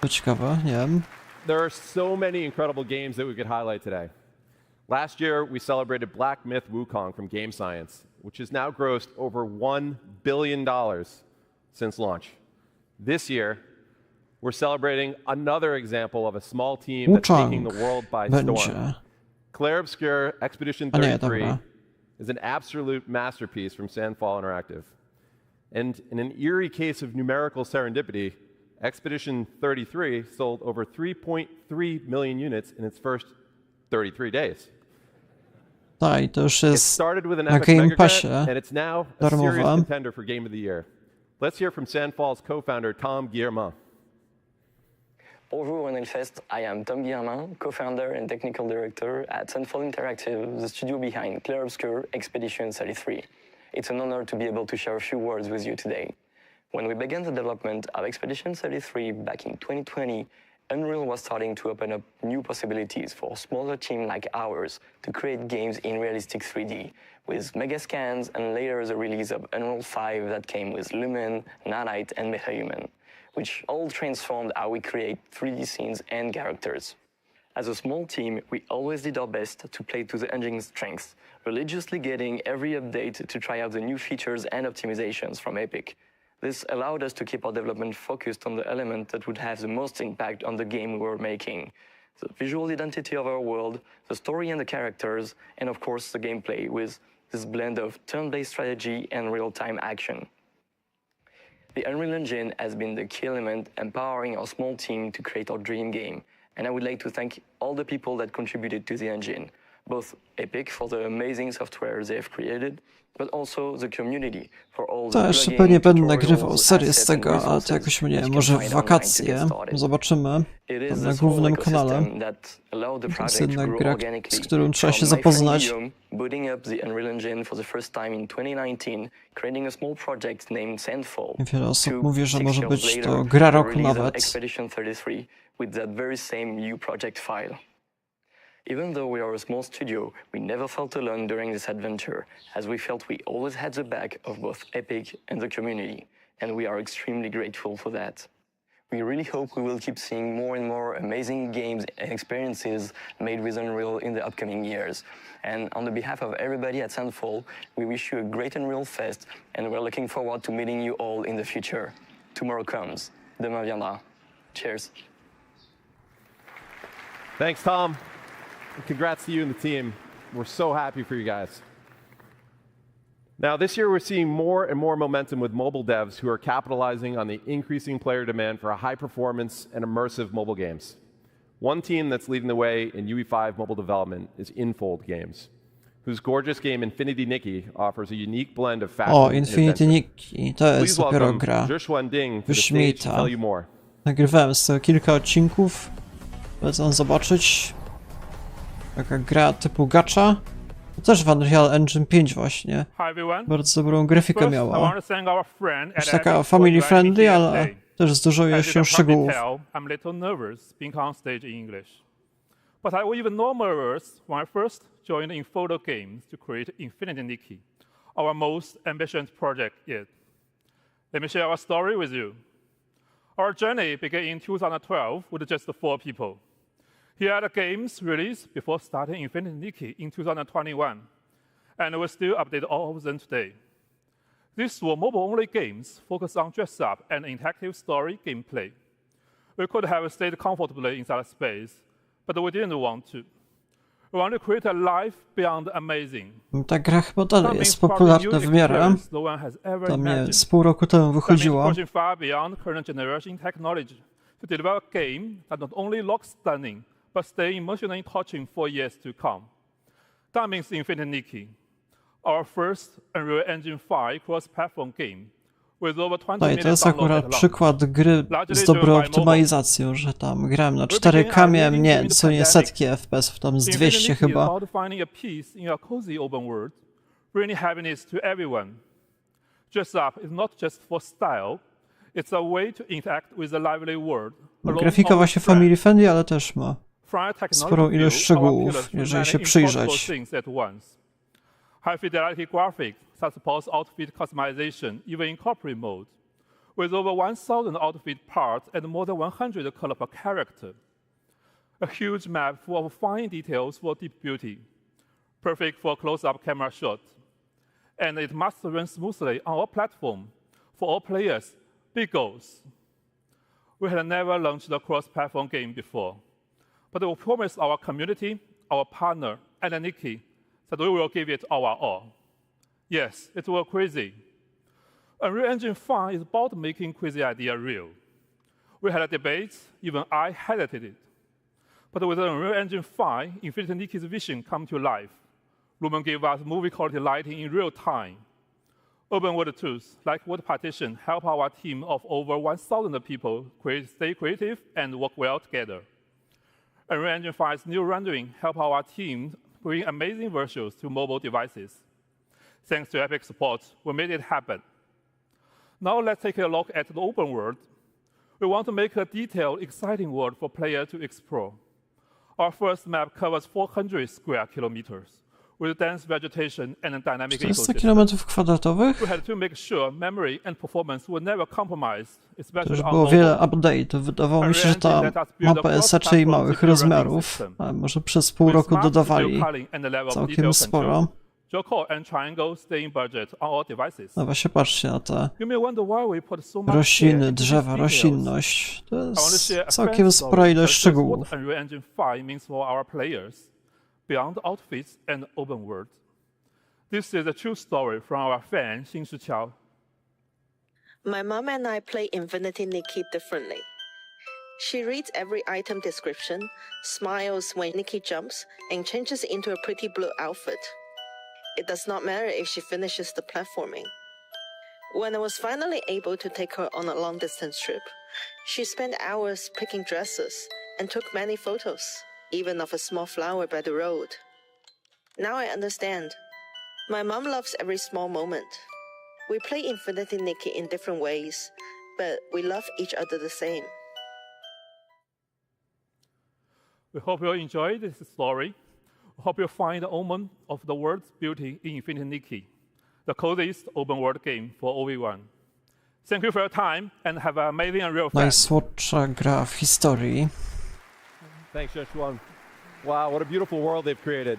To ciekawe, nie wiem. There are so many incredible games that we could highlight today. Last year, we celebrated Black Myth Wukong from Game Science, which has now grossed over $1 billion since launch. This year, we're celebrating another example of a small team that's taking the world by storm. Clair Obscur Expedition 33 is an absolute masterpiece from Sandfall Interactive. And in an eerie case of numerical serendipity, Expedition 33 sold over 3.3 million units in its first 33 days. Tak, i to już It jest started with an na epic Game mega Passie grant, and it's now a serious darmowa. contender for Game of the Year. Let's hear from Sandfall's co-founder, Tom Guillermin. Bonjour Hellfest, I am Tom Guillermin, co-founder and technical director at Sandfall Interactive, the studio behind Clair Obscur Expedition 33. It's an honor to be able to share a few words with you today. When we began the development of Expedition 33 back in 2020, Unreal was starting to open up new possibilities for a smaller team like ours to create games in realistic 3D, with mega scans and later the release of Unreal 5 that came with Lumen, Nanite, and MetaHuman, which all transformed how we create 3D scenes and characters. As a small team, we always did our best to play to the engine's strengths, religiously getting every update to try out the new features and optimizations from Epic. This allowed us to keep our development focused on the element that would have the most impact on the game we were making. The visual identity of our world, the story and the characters, and of course the gameplay with this blend of turn-based strategy and real-time action. The Unreal Engine has been the key element empowering our small team to create our dream game, and I would like to thank all the people that contributed to the engine. both Epic for the amazing software they have created, but also the community for all the To jeszcze plugins, pewnie będę tutorials, nagrywał serię z assets and tego, ale to resources jakoś mnie that you może can w find online to wakacje. get started. Zobaczymy. It is Tam na this whole głównym kanale. ecosystem that allowed the To jest project to jednak grow gra, organically. z którą trzeba się From my friend zapoznać. Guillaume booting up the Unreal Engine for the first time in 2019, creating a small project named Sandfall. Wiele osób to mówi, że 6 może years być later, to gra the roku release of nawet. Expedition 33 with that very same U project file. Even though we are a small studio, we never felt alone during this adventure, as we felt we always had the back of both Epic and the community, and we are extremely grateful for that. We really hope we will keep seeing more and more amazing games and experiences made with Unreal in the upcoming years. And on the behalf of everybody at Sandfall, we wish you a great Unreal Fest, and we're looking forward to meeting you all in the future. Tomorrow comes. Demain viendra. Cheers. Thanks, Tom. Congrats to you and the team. We're so happy for you guys. Now, this year we're seeing more and more momentum with mobile devs who are capitalizing on the increasing player demand for high-performance and immersive mobile games. One team that's leading the way in UE5 mobile development is Infold Games, whose gorgeous game Infinity Nikki offers a unique blend of fashion O, and Infinity adventure. Nikki, to jest Please dopiero welcome gra Zhixuan Ding to the stage to wyśmienita. tell you more. Nagrywałem z tego kilka odcinków. Polecam zobaczyć. Taka gra typu gacha. To też w Unreal Engine 5 właśnie. Bardzo dobrą grafikę miała. Już taka family friendly, ale też z dużo jeszcze szczegółów. I'm a little nervous being on stage in English. But I was even more nervous when I first joined Infold Games to create Infinity Nikki, our most ambitious project yet. Let me share our story with you. Our journey began in 2012 with just 4 people. Here are the games released before starting Infinity Nikki in 2021, and we still update all of them today. These were mobile-only games focused on dress-up and interactive story gameplay. We could have stayed comfortably inside space, but we didn't want to. We want to create a life beyond amazing. Ta gra chyba dalej jest popularna w miarę. Tam nie, z pół roku temu wychodziła. Pushing far beyond current generation technology to deliver a game that not only looks stunning, but stay emotionally touching for years to come. That means Infinity Nikki, our first Unreal Engine 5 cross-platform game with over 20 No i to jest akurat przykład gry z dobrą optymalizacją, że tam grałem na 4K, miałem nie, co nie setki FPS, tam z 200 chyba. Grafika właśnie family friendly, ale też ma sporą ilość szczegółów, jeżeli się przyjrzeć. High fidelity graphics that supports outfit customization, even in corporate mode, with over 1,000 outfit parts and more than 100 color per character. A huge map full of fine details for deep beauty, perfect for close-up camera shots. And it must run smoothly on our platform for all players. Big goals. We had never launched a cross-platform game before, but we promised our community, our partner, and Nikki that we will give it our all. Yes, it was crazy. Unreal Engine 5 is about making crazy idea real. We had a debate, even I hesitated. But with Unreal Engine 5, Infinity Nikki's vision come to life. Lumen gave us movie quality lighting in real time. Open world tools like Word Partition help our team of over 1,000 people stay creative and work well together. Unreal Engine 5's new rendering help our team bring amazing visuals to mobile devices. Thanks to Epic support, we made it happen. Now let's take a look at the open world. We want to make a detailed, exciting world for players to explore. Our first map covers 400 square kilometers with dense vegetation and a dynamic 400 ecosystem. km2? We had to make sure memory and performance were never compromised, To especially już on było mobile. wiele update'ów. Wydawało mi się, że ta mapa jest raczej małych rozmiarów, ale może przez pół roku dodawali całkiem sporo. No właśnie patrzcie na te rośliny, drzewa, roślinność. To jest całkiem spora ilość szczegółów. Beyond outfits and open world. This is a true story from our fan, Xinshi Qiao. My mom and I play Infinity Nikki differently. She reads every item description, smiles when Nikki jumps, and changes into a pretty blue outfit. It does not matter if she finishes the platforming. When I was finally able to take her on a long-distance trip, she spent hours picking dresses and took many photos, even of a small flower by the road. Now I understand. My mom loves every small moment. We play Infinity Nikki in different ways, but we love each other the same. We hope you'll enjoy this story. We hope you'll find the omen of the world's beauty in Infinity Nikki, the coziest open world game for OV1. Thank you for your time and have an amazing and real fun. Najsłodsza gra w historii. Thanks, Joshua. Wow, what a beautiful world they've created.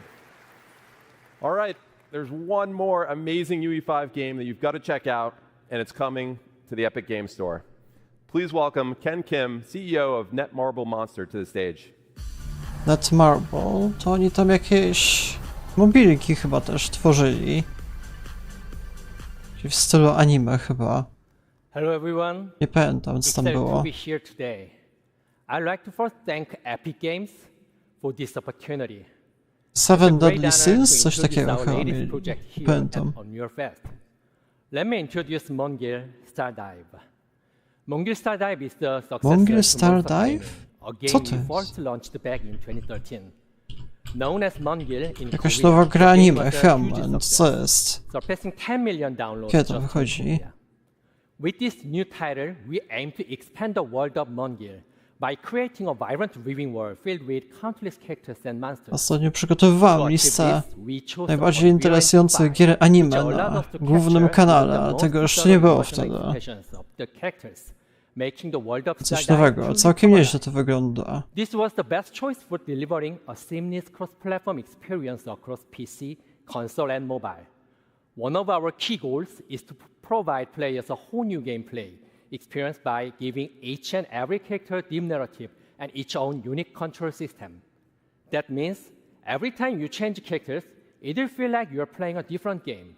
All right, there's one more amazing UE5 game that you've got to check out, and it's coming to the Epic Games Store. Please welcome Ken Kim, CEO of Netmarble Monster, to the stage. Netmarble, to oni tam jakieś mobilki chyba też tworzyli. W stylu anime chyba. Hello everyone. Nie pamiętam co tam było. To be here today. I'd like to first thank Epic Games for this opportunity. Seven Deadly Sins? Coś takiego chyba mieli. Pamiętam. Let me introduce Mongil Stardive. Mongil Stardive is the Mongil successor to Stardive? a Co game to we jest? first launched back in 2013. Known as Mongil in Jakaś Korea, nowa the gra game anime, was a huge chyba, success, co jest? surpassing 10 million downloads Kiedy to just in wychodzi? Korea. With this new title, we aim to expand the world of Mongil by creating a vibrant living world filled with countless characters and monsters. Ostatnio przygotowywałem listę najbardziej interesujących gier anime na głównym kanale, ale tego jeszcze nie było wtedy. Coś nowego, całkiem nieźle to wygląda. This was the best choice for delivering a seamless cross-platform experience across PC, console, and mobile. One of our key goals is to provide players a whole new gameplay experience by giving each and every character deep narrative and its own unique control system. That means every time you change characters, it'll feel like you're playing a different game.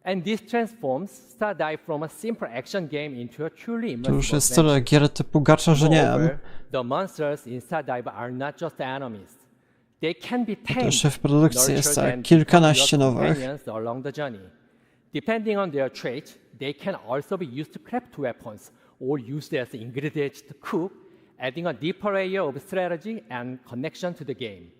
And this transforms Stardive from a simple action game into a truly To już immersive jest tyle gier typu gacha, że nie wiem. Moreover, the monsters in Stardive are not just enemies. They can be tamed, Jeszcze w produkcji jest nurtured, tak and kilkanaście become your nowych. companions along the journey. Depending on their trait, they can also be used to craft weapons or used as ingredients to cook, adding a deeper layer of strategy and connection to the game.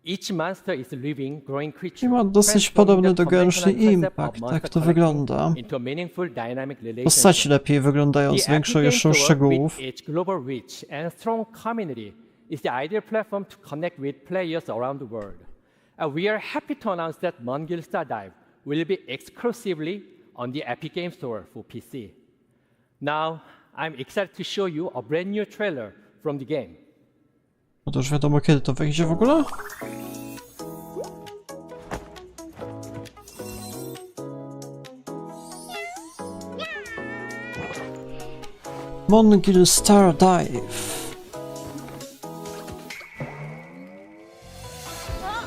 Each monster is a living, growing creature. I ma dosyć podobny do Genshin Impact, tak to wygląda. Into a meaningful, dynamic relationship. Postaci lepiej wyglądają z większą jeszcze szczegółów. With its global reach and strong community is the ideal platform to connect with players around the world. And we are happy to announce that Mongil Stardive will be exclusively on the Epic Games Store for PC. Now, I'm excited to show you a brand new trailer from the game. No to już wiadomo kiedy to wyjdzie w ogóle? Mongil Stardive.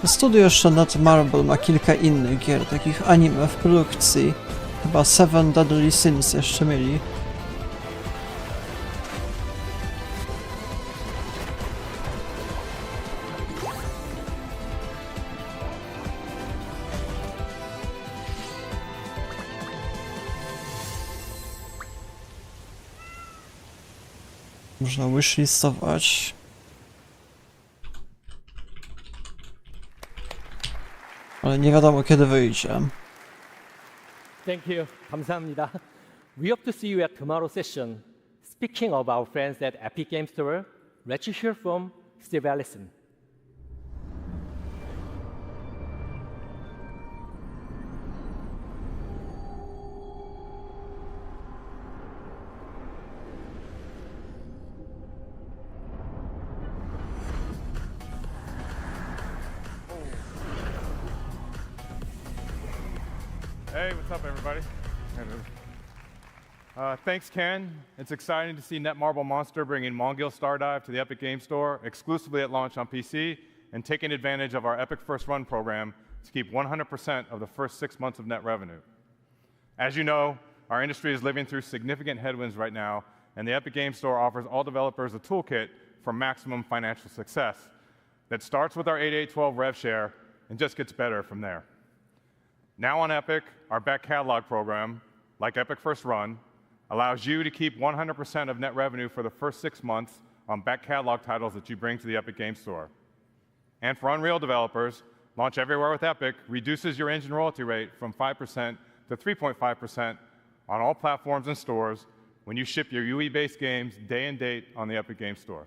Studio jeszcze Netmarble ma kilka innych gier, takich anime w produkcji. Chyba Seven Deadly Sins jeszcze mieli. Można wishlistować. Ale nie wiadomo kiedy wyjdzie. Thank you. 감사합니다. We hope to see you at tomorrow's session. Speaking of our friends at Epic Games Store, let's hear from Steve Allison. Hey, what's up, everybody? Thanks, Ken. It's exciting to see Netmarble Monster bringing Mongil Stardive to the Epic Games Store exclusively at launch on PC and taking advantage of our Epic First Run program to keep 100% of the first 6 months of net revenue. As you know, our industry is living through significant headwinds right now, and the Epic Games Store offers all developers a toolkit for maximum financial success that starts with our 8812 rev share and just gets better from there. Now on Epic, our back catalog program, like Epic First Run, allows you to keep 100% of net revenue for the first 6 months on back catalog titles that you bring to the Epic Games Store. And for Unreal developers, Launch Everywhere with Epic reduces your engine royalty rate from 5% to 3.5% on all platforms and stores when you ship your UE-based games day and date on the Epic Games Store.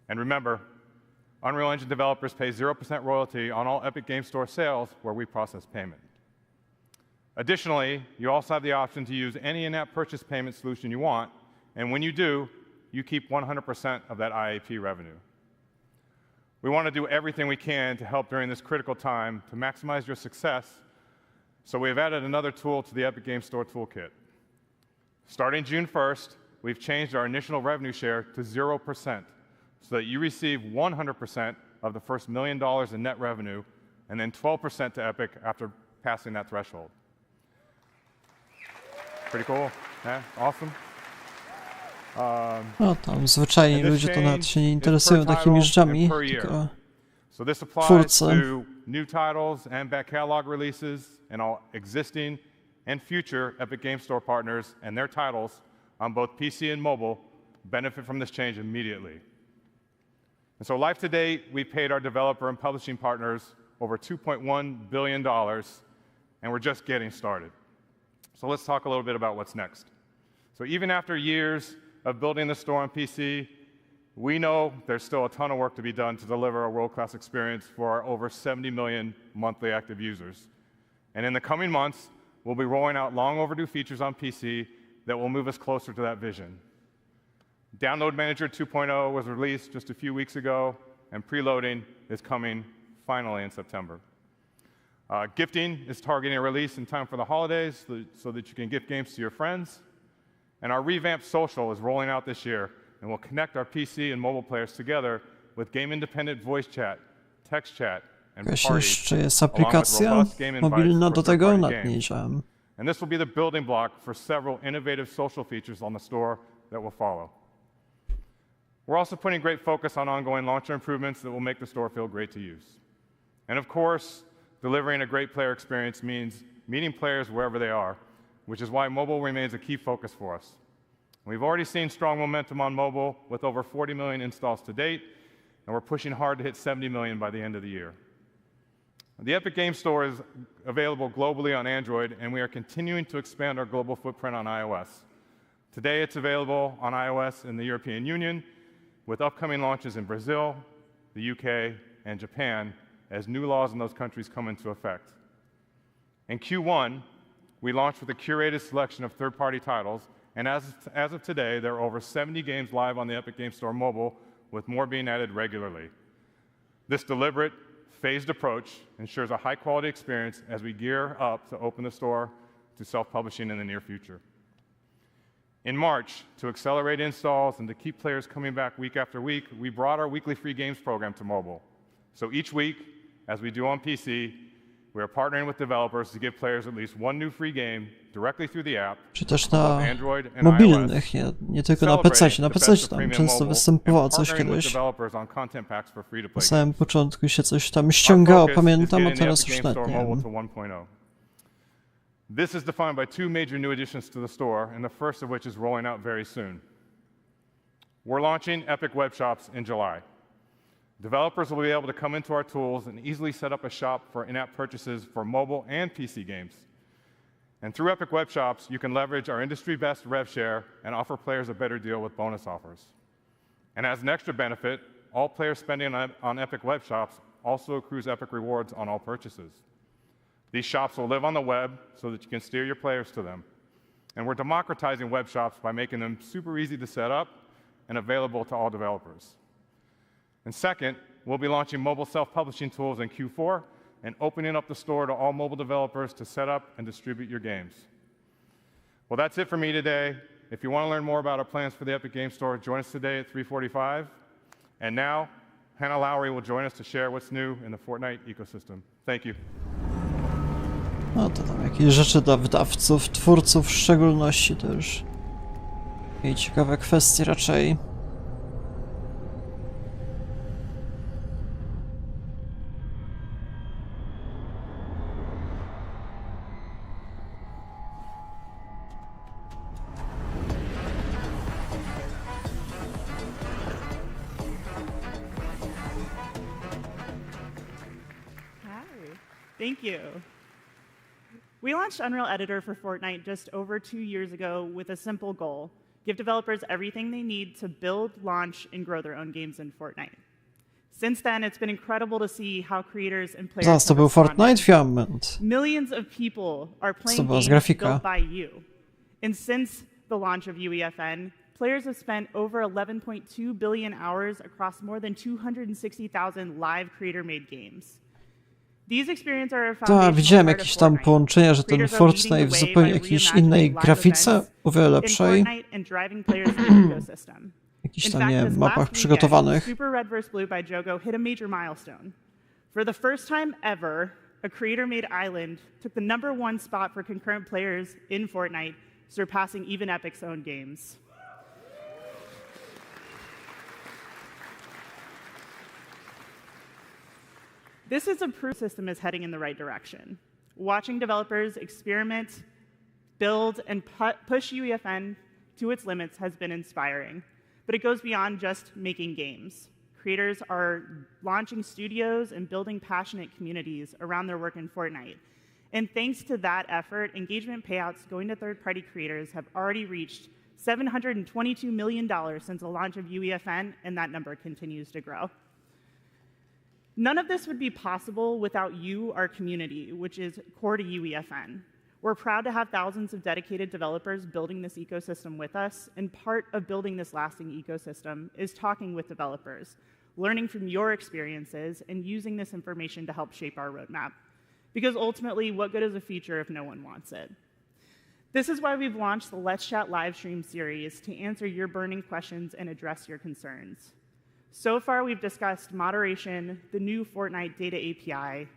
And remember, Unreal Engine developers pay 0% royalty on all Epic Games Store sales where we process payment. Additionally, you also have the option to use any in-app purchase payment solution you want, and when you do, you keep 100% of that IAP revenue. We want to do everything we can to help during this critical time to maximize your success, so we have added another tool to the Epic Games Store toolkit. Starting June 1st, we've changed our initial revenue share to 0%, so that you receive 100% of the first $1 million in net revenue, and then 12% to Epic after passing that threshold. Pretty cool, yeah? Awesome. No tam zwyczajni ludzie to nawet się nie interesują takimi rzeczami, tylko So this applies twórcy. to new titles and back catalog releases and all existing and future Epic Games Store partners and their titles on both PC and mobile benefit from this change immediately. And so life to date, we've paid our developer and publishing partners over $2.1 billion, and we're just getting started. So let's talk a little bit about what's next. So even after years of building the store on PC, we know there's still a ton of work to be done to deliver a world-class experience for our over 70 million monthly active users. And in the coming months, we'll be rolling out long overdue features on PC that will move us closer to that vision. Download Manager 2.0 was released just a few weeks ago, and preloading is coming finally in September. Gifting is targeting a release in time for the holidays so that you can gift games to your friends. And our revamped social is rolling out this year, and will connect our PC and mobile players together with game-independent voice chat, text chat, and Jakaś parties, jeszcze jest along with aplikacja robust game invites mobilna for do tego, third-party nad niej games. wiedziałem. And this will be the building block for several innovative social features on the store that will follow. We're also putting great focus on ongoing launcher improvements that will make the store feel great to use. And of course, delivering a great player experience means meeting players wherever they are, which is why mobile remains a key focus for us. We've already seen strong momentum on mobile with over 40 million installs to date, and we're pushing hard to hit 70 million by the end of the year. The Epic Games Store is available globally on Android, and we are continuing to expand our global footprint on iOS. Today, it's available on iOS in the European Union, with upcoming launches in Brazil, the UK, and Japan, as new laws in those countries come into effect. In Q1, we launched with a curated selection of third-party titles, and as of today, there are over 70 games live on the Epic Games Store mobile, with more being added regularly. This deliberate, phased approach ensures a high-quality experience as we gear up to open the store to self-publishing in the near future. In March, to accelerate installs and to keep players coming back week after week, we brought our weekly free games program to mobile. So each week, as we do on PC, we are partnering with developers to give players at least one new free game directly through the app, Czy też both na Android and mobilnych, iOS, nie tylko na PC, na PC tam premium często mobile, występowało and coś partnering with kiedyś. developers on content packs for Na free-to-play samym games. początku się coś tam Our ściągało, focus is pamiętam, a getting the teraz Epic już Games nawet Store nie mobile wiem. to 1.0. This is defined by two major new additions to the store, and the first of which is rolling out very soon. We're launching Epic Web Shops in July. Developers will be able to come into our tools and easily set up a shop for in-app purchases for mobile and PC games. And through Epic Web Shops, you can leverage our industry-best rev share and offer players a better deal with bonus offers. And as an extra benefit, all players spending on Epic Web Shops also accrues Epic rewards on all purchases. These shops will live on the web so that you can steer your players to them. And we're democratizing web shops by making them super easy to set up and available to all developers. And second, we'll be launching mobile self-publishing tools in Q4 and opening up the store to all mobile developers to set up and distribute your games. Well, that's it for me today. If you want to learn more about our plans for the Epic Games Store, join us today at 3:45. And now, Hannah Lowry will join us to share what's new in the Fortnite ecosystem. Thank you. No to tam jakieś rzeczy dla wydawców, twórców w szczególności to już I ciekawe kwestie raczej. Thank you. We launched Unreal Editor for Fortnite just over 2 years ago with a simple goal: give developers everything they need to build, launch, and grow their own games in Fortnite. Since then, it's been incredible to see how creators and players Zaraz, to have był responded. Fortnite Firmament. Millions of people are To playing była z games grafika. built by you. And since the launch of UEFN, players have spent over 11.2 billion hours across more than 260,000 live creator-made games. These experiences are a Tak, foundational widziałem part of jakieś tam Fortnite. połączenia, że ten Creators are leading Fortnite w the way zupełnie by jakiejś reimagining innej live grafice, events o wiele in lepszej. Fortnite and driving players through the ecosystem. Jakichś In tam, fact, nie this wiem, last mapach weekend, przygotowanych. Super Red vs. Blue by Jogo hit a major milestone. For the first time ever, a creator-made island took the #1 spot for concurrent players in Fortnite, surpassing even Epic's own games. This is a proof the system is heading in the right direction. Watching developers experiment, build, and push UEFN to its limits has been inspiring. But it goes beyond just making games. Creators are launching studios and building passionate communities around their work in Fortnite. And thanks to that effort, engagement payouts going to third-party creators have already reached $722 million since the launch of UEFN, and that number continues to grow. None of this would be possible without you, our community, which is core to UEFN. We're proud to have thousands of dedicated developers building this ecosystem with us, and part of building this lasting ecosystem is talking with developers, learning from your experiences, and using this information to help shape our roadmap. Because ultimately, what good is a feature if no one wants it? This is why we've launched the Let's Chat live stream series to answer your burning questions and address your concerns. So far, we've discussed moderation, the new Fortnite data API,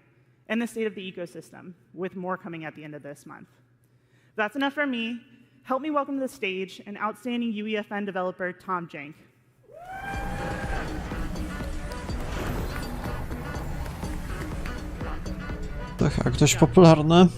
and the state of the ecosystem, with more coming at the end of this month. That's enough from me. Help me welcome to the stage an outstanding UEFN developer, Tom Jank. Tak, dość popularne.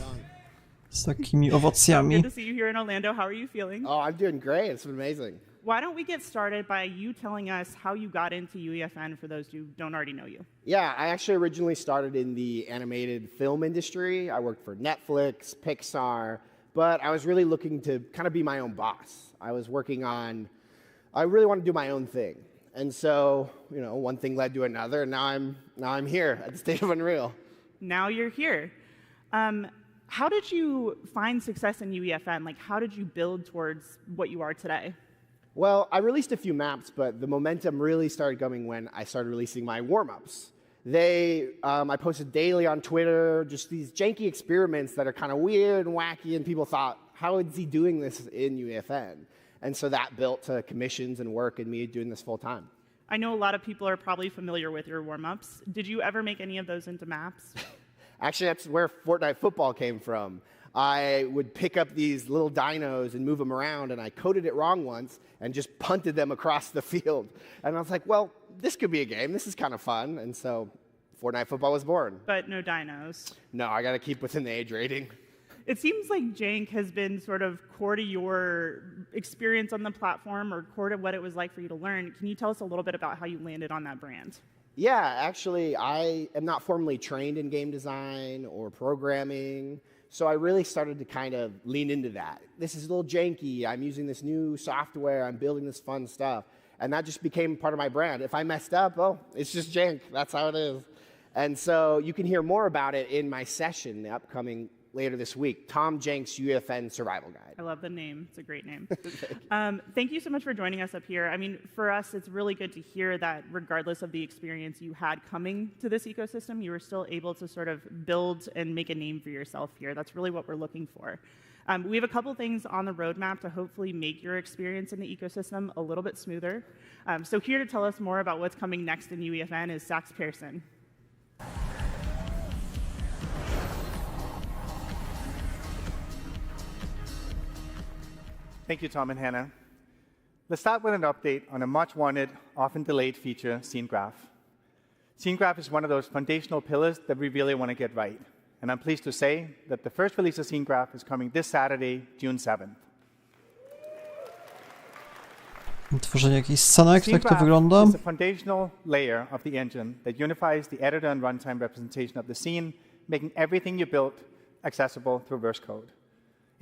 Z takimi owocjami. Good to see you here in Orlando. How are you feeling? Oh, I'm doing great. It's been amazing. Why don't we get started by you telling us how you got into UEFN for those who don't already know you? Yeah, I actually originally started in the animated film industry. I worked for Netflix, Pixar, but I was really looking to kind of be my own boss. I really wanted to do my own thing. And so, one thing led to another, and now I'm here at the State of Unreal. Now you're here. How did you find success in UEFN? Like, how did you build towards what you are today? Well, I released a few maps, but the momentum really started coming when I started releasing my warm-ups. I posted daily on Twitter, just these janky experiments that are kind of weird and wacky, and people thought, how is he doing this in UEFN? And so that built to commissions and work and me doing this full time. I know a lot of people are probably familiar with your warm-ups. Did you ever make any of those into maps? Actually, that's where Fortnite football came from. I would pick up these little dinos and move them around, and I coded it wrong once and just punted them across the field. And I was like, well, this could be a game. This is kind of fun. And so Fortnite football was born. But no dinos. No, I got to keep within the age rating. It seems like Jank has been sort of core to your experience on the platform, or core to what it was like for you to learn. Can you tell us a little bit about how you landed on that brand? Yeah, actually, I am not formally trained in game design or programming, so I really started to kind of lean into that. This is a little janky. I'm using this new software. I'm building this fun stuff. And that just became part of my brand. If I messed up, it's just jank. That's how it is. And so you can hear more about it in my session, the upcoming later this week, Tom Jank's UEFN Survival Guide. I love the name. It's a great name. Thank you so much for joining us up here. I mean, for us, it's really good to hear that regardless of the experience you had coming to this ecosystem, you were still able to sort of build and make a name for yourself here. That's really what we're looking for. We have a couple things on the roadmap to hopefully make your experience in the ecosystem a little bit smoother. So here to tell us more about what's coming next in UEFN is Sax Pearson. Thank you, Tom and Hannah. Let's start with an update on a much-wanted, often delayed feature, Scene Graph. Scene Graph is one of those foundational pillars that we really want to get right. And I'm pleased to say that the first release of Scene Graph is coming this Saturday, June 7th. Tworzenie jakichś scenek, Scene tak to Graph wygląda. is the foundational layer of the engine that unifies the editor and runtime representation of the scene, making everything you built accessible through verse code.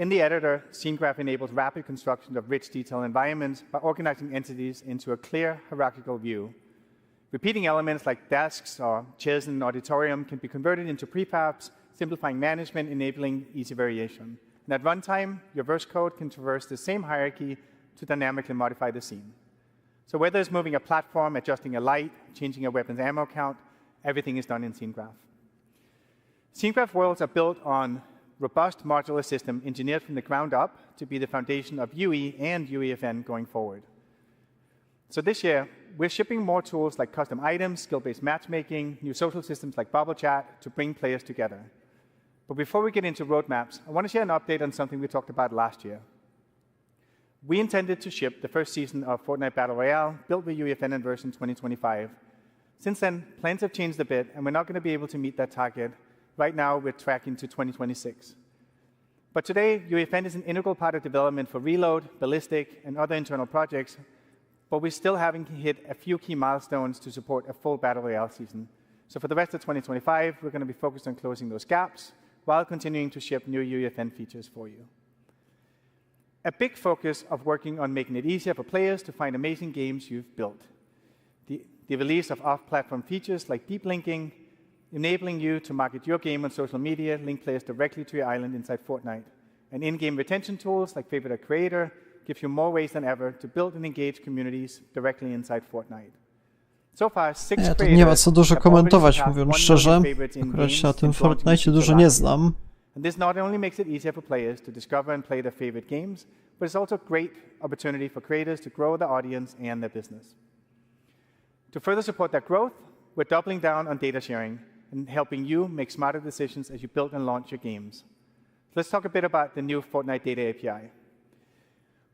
In the editor, Scene Graph enables rapid construction of rich, detailed environments by organizing entities into a clear hierarchical view. Repeating elements like desks or chairs in an auditorium can be converted into prefabs, simplifying management, enabling easy variation. And at runtime, your verse code can traverse the same hierarchy to dynamically modify the scene. So whether it's moving a platform, adjusting a light, changing a weapon's ammo count, everything is done in Scene Graph. Scene Graph worlds are built on robust modular system engineered from the ground up to be the foundation of UE and UEFN going forward. So this year, we're shipping more tools like custom items, skill-based matchmaking, new social systems like Bubble Chat to bring players together. But before we get into roadmaps, I want to share an update on something we talked about last year. We intended to ship the first season of Fortnite Battle Royale, built with UEFN in version 2025. Since then, plans have changed a bit, and we're not going to be able to meet that target. Right now, we're tracking to 2026. But today, UEFN is an integral part of development for Reload, Ballistic, and other internal projects, but we still haven't hit a few key milestones to support a full Battle Royale season. So for the rest of 2025, we're going to be focused on closing those gaps while continuing to ship new UEFN features for you. A big focus of working on making it easier for players to find amazing games you've built. The release of off-platform features like deep linking, enabling you to market your game on social media, link players directly to your island inside Fortnite. And in-game retention tools like Favorite a Creator give you more ways than ever to build and engage communities directly inside Fortnite. So far, 6 Ja tu nie ma co dużo komentować, mówiąc szczerze. Akurat się na tym Fortnite dużo nie znam. And this not only makes it easier for players to discover and play their favorite games, but it's also a great opportunity for creators to grow their audience and their business. To further support that growth, we're doubling down on data sharing and helping you make smarter decisions as you build and launch your games. Let's talk a bit about the new Fortnite Data API.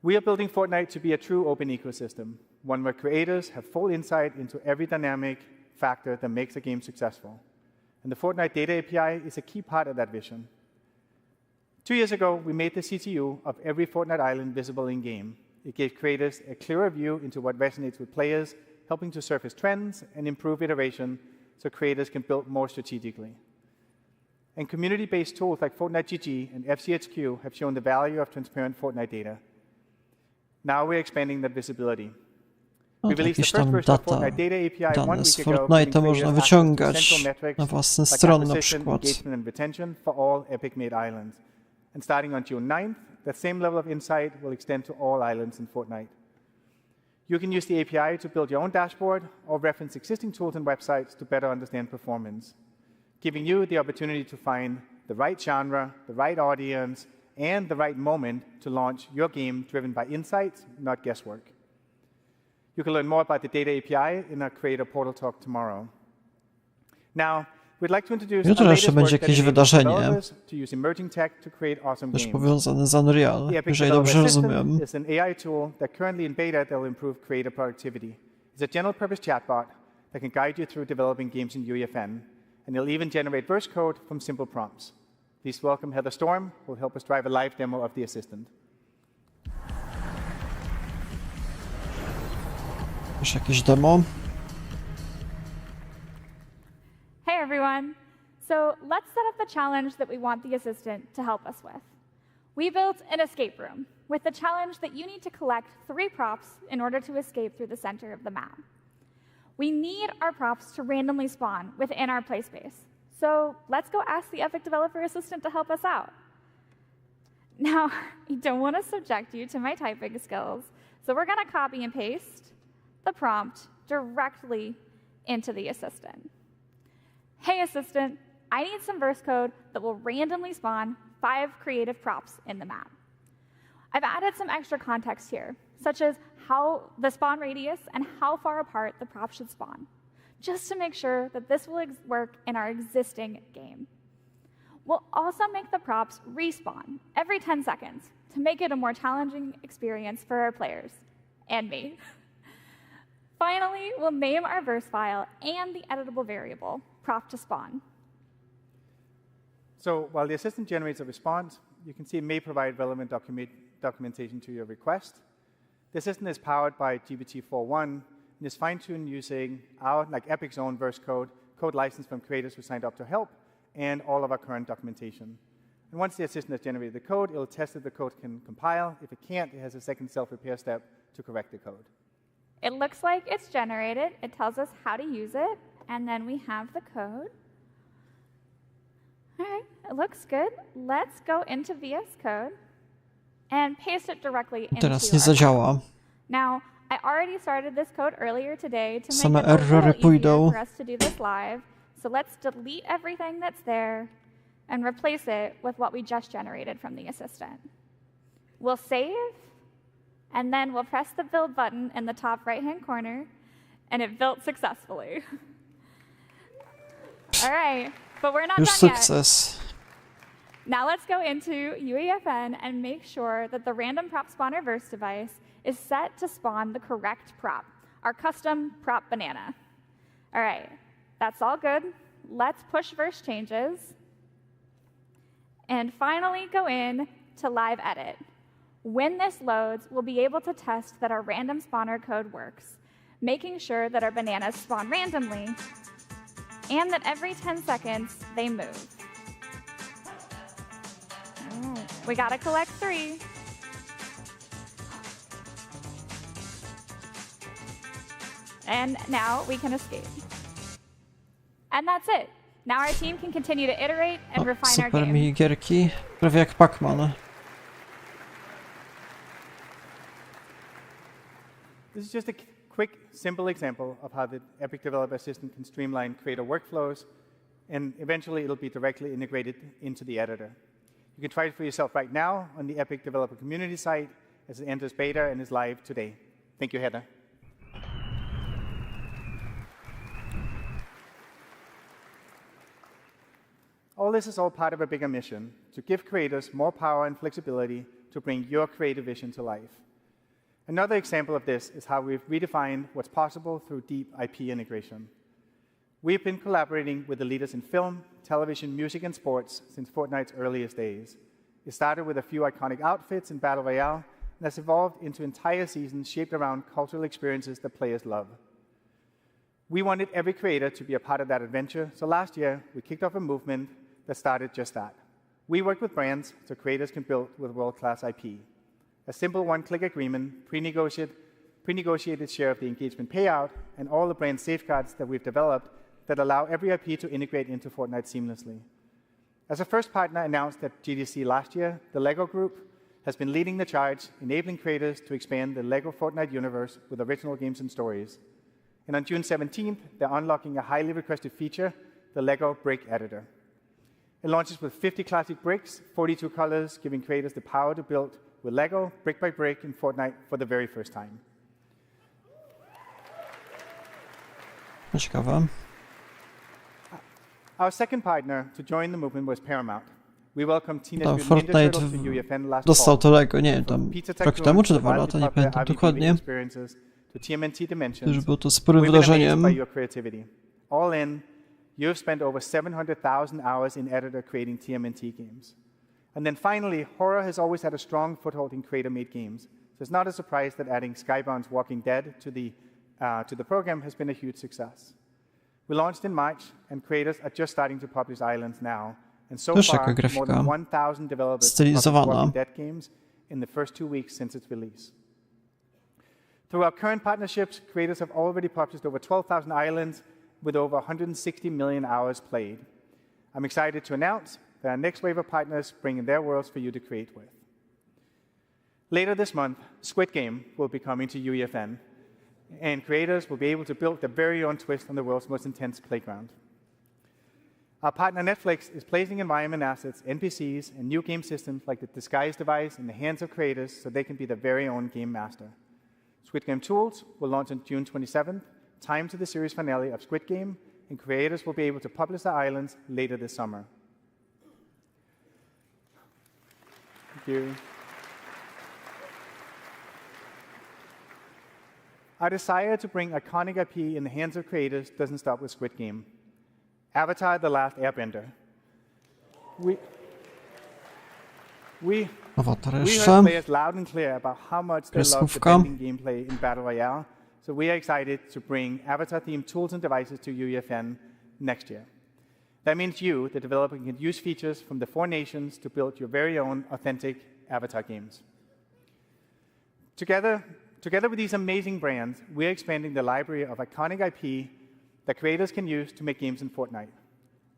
We are building Fortnite to be a true open ecosystem, one where creators have full insight into every dynamic factor that makes a game successful. And the Fortnite Data API is a key part of that vision. 2 years ago, we made the CTU of every Fortnite island visible in-game. It gave creators a clearer view into what resonates with players, helping to surface trends and improve iteration so creators can build more strategically. And community-based tools like Fortnite GG and FCHQ have shown the value of transparent Fortnite data. Now we're expanding that visibility. We released the first version of Fortnite Data API 1 week ago, Fortnite można wyciągać essential metrics na własne like strony na acquisition, przykład. engagement, and retention for all Epic-made islands. And starting on June 9th, that same level of insight will extend to all islands in Fortnite. You can use the API to build your own dashboard or reference existing tools and websites to better understand performance, giving you the opportunity to find the right genre, the right audience, and the right moment to launch your game driven by insights, not guesswork. You can learn more about the Data API in our Creator Portal Talk tomorrow. Now, we'd like to introduce Jutro our jeszcze latest będzie work that jakieś enables wydarzenie, developers to use emerging tech to create awesome też games. powiązane z Unreal, The Epic jeżeli Developer dobrze Assistant rozumiem. is an AI tool that currently in beta that will improve creator productivity. It's a general-purpose chatbot that can guide you through developing games in UEFN, and it'll even generate verse code from simple prompts. Please welcome Heather Storm, who will help us drive a live demo of the assistant. Już jakieś demo? Hey everyone! So let's set up the challenge that we want the assistant to help us with. We built an escape room with the challenge that you need to collect 3 props in order to escape through the center of the map. We need our props to randomly spawn within our play space. So let's go ask the Epic Developer Assistant to help us out. Now, I don't want to subject you to my typing skills, so we're going to copy and paste the prompt directly into the assistant. Hey assistant, I need some verse code that will randomly spawn 5 creative props in the map. I've added some extra context here, such as how the spawn radius and how far apart the props should spawn, just to make sure that this will work in our existing game. We'll also make the props respawn every 10 seconds to make it a more challenging experience for our players. and me. Finally, we'll name our verse file and the editable variable, prop to spawn. So while the assistant generates a response, you can see it may provide relevant documentation to your request. The assistant is powered by GPT-4.1 and is fine-tuned using our, like Epic's own verse code licensed from creators who signed up to help, and all of our current documentation. And once the assistant has generated the code, it'll test if the code can compile. If it can't, it has a second self-repair step to correct the code. It looks like it's generated. It tells us how to use it, and then we have the code. All right, it looks good. Let's go into VS Code and paste it directly into Teraz nie our zadziała. Now, I already started this code earlier today to Same make it a little errory easier pójdą. for us to do this live. So let's delete everything that's there and replace it with what we just generated from the assistant. We'll save, and then we'll press the build button in the top right-hand corner, and it built successfully. All right, but we're not Już done yet. sukces. Now let's go into UEFN and make sure that the random prop spawner verse device is set to spawn the correct prop, our custom prop banana. All right, that's all good. Let's push verse changes. And finally go in to live edit. When this loads, we'll be able to test that our random spawner code works, making sure that our bananas spawn randomly and that every 10 seconds they move. Oh, we gotta collect 3. And now we can escape. And that's it. Now our team can continue to iterate and refine our Super game. minigierki, prawie jak Pac-Man. This is just a quick, simple example of how the Epic Developer Assistant can streamline creator workflows, and eventually it'll be directly integrated into the editor. You can try it for yourself right now on the Epic Developer Community site as it enters beta and is live today. Thank you, Heather. All this is all part of a bigger mission, to give creators more power and flexibility to bring your creative vision to life. Another example of this is how we've redefined what's possible through deep IP integration. We've been collaborating with the leaders in film, television, music, and sports since Fortnite's earliest days. It started with a few iconic outfits in Battle Royale, and has evolved into entire seasons shaped around cultural experiences that players love. We wanted every creator to be a part of that adventure, so last year we kicked off a movement that started just that. We worked with brands so creators can build with world-class IP. A simple one-click agreement, pre-negotiated share of the engagement payout, and all the brand safeguards that we've developed that allow every IP to integrate into Fortnite seamlessly. As a first partner announced at GDC last year, the LEGO Group has been leading the charge, enabling creators to expand the LEGO Fortnite universe with original games and stories. And on June 17th, they're unlocking a highly requested feature, the LEGO Brick Editor. It launches with 50 classic bricks, 42 colors, giving creators the power to build with LEGO, brick by brick, in Fortnite for the very first time. Ciekawe. Our second partner to join the movement was Paramount. We welcomed Teenage Tam Mutant Ninja Fortnite Turtles to UEFN last dostał fall. to Lego, nie wiem, tam Pizza rok Tycoon temu czy to 2 lata, nie popular pamiętam RV dokładnie. experiences to TMNT Dimensions. Już było to sporym We've been amazed wydarzeniem. by your creativity. All in, you've spent over 700,000 hours in editor creating TMNT games. And then finally, horror has always had a strong foothold in creator-made games. So it's not a surprise that adding Skybound's Walking Dead to the program has been a huge success. We launched in March, and creators are just starting to publish Islands now. And so Też far, taka more than grafika 1,000 developers have published stylizowana. Walking Dead games in the first 2 weeks since its release. Through our current partnerships, creators have already published over 12,000 islands with over 160 million hours played. I'm excited to announce that our next wave of partners bring in their worlds for you to create with. Later this month, Squid Game will be coming to UEFN, and creators will be able to build their very own twist on the world's most intense playground. Our partner Netflix is placing environment assets, NPCs, and new game systems like the Disguise device in the hands of creators so they can be their very own game master. Squid Game Tools will launch on June 27th, timed to the series finale of Squid Game, and creators will be able to publish their islands later this summer. Thank you. Our desire to bring iconic IP in the hands of creators doesn't stop with Squid Game. Avatar: The Last Airbender. We heard players loud and clear about how much they love the bending gameplay in Battle Royale, so we are excited to bring Avatar-themed tools and devices to UEFN next year. That means you, the developer, can use features from the 4 nations to build your very own authentic Avatar games. Together with these amazing brands, we're expanding the library of iconic IP that creators can use to make games in Fortnite.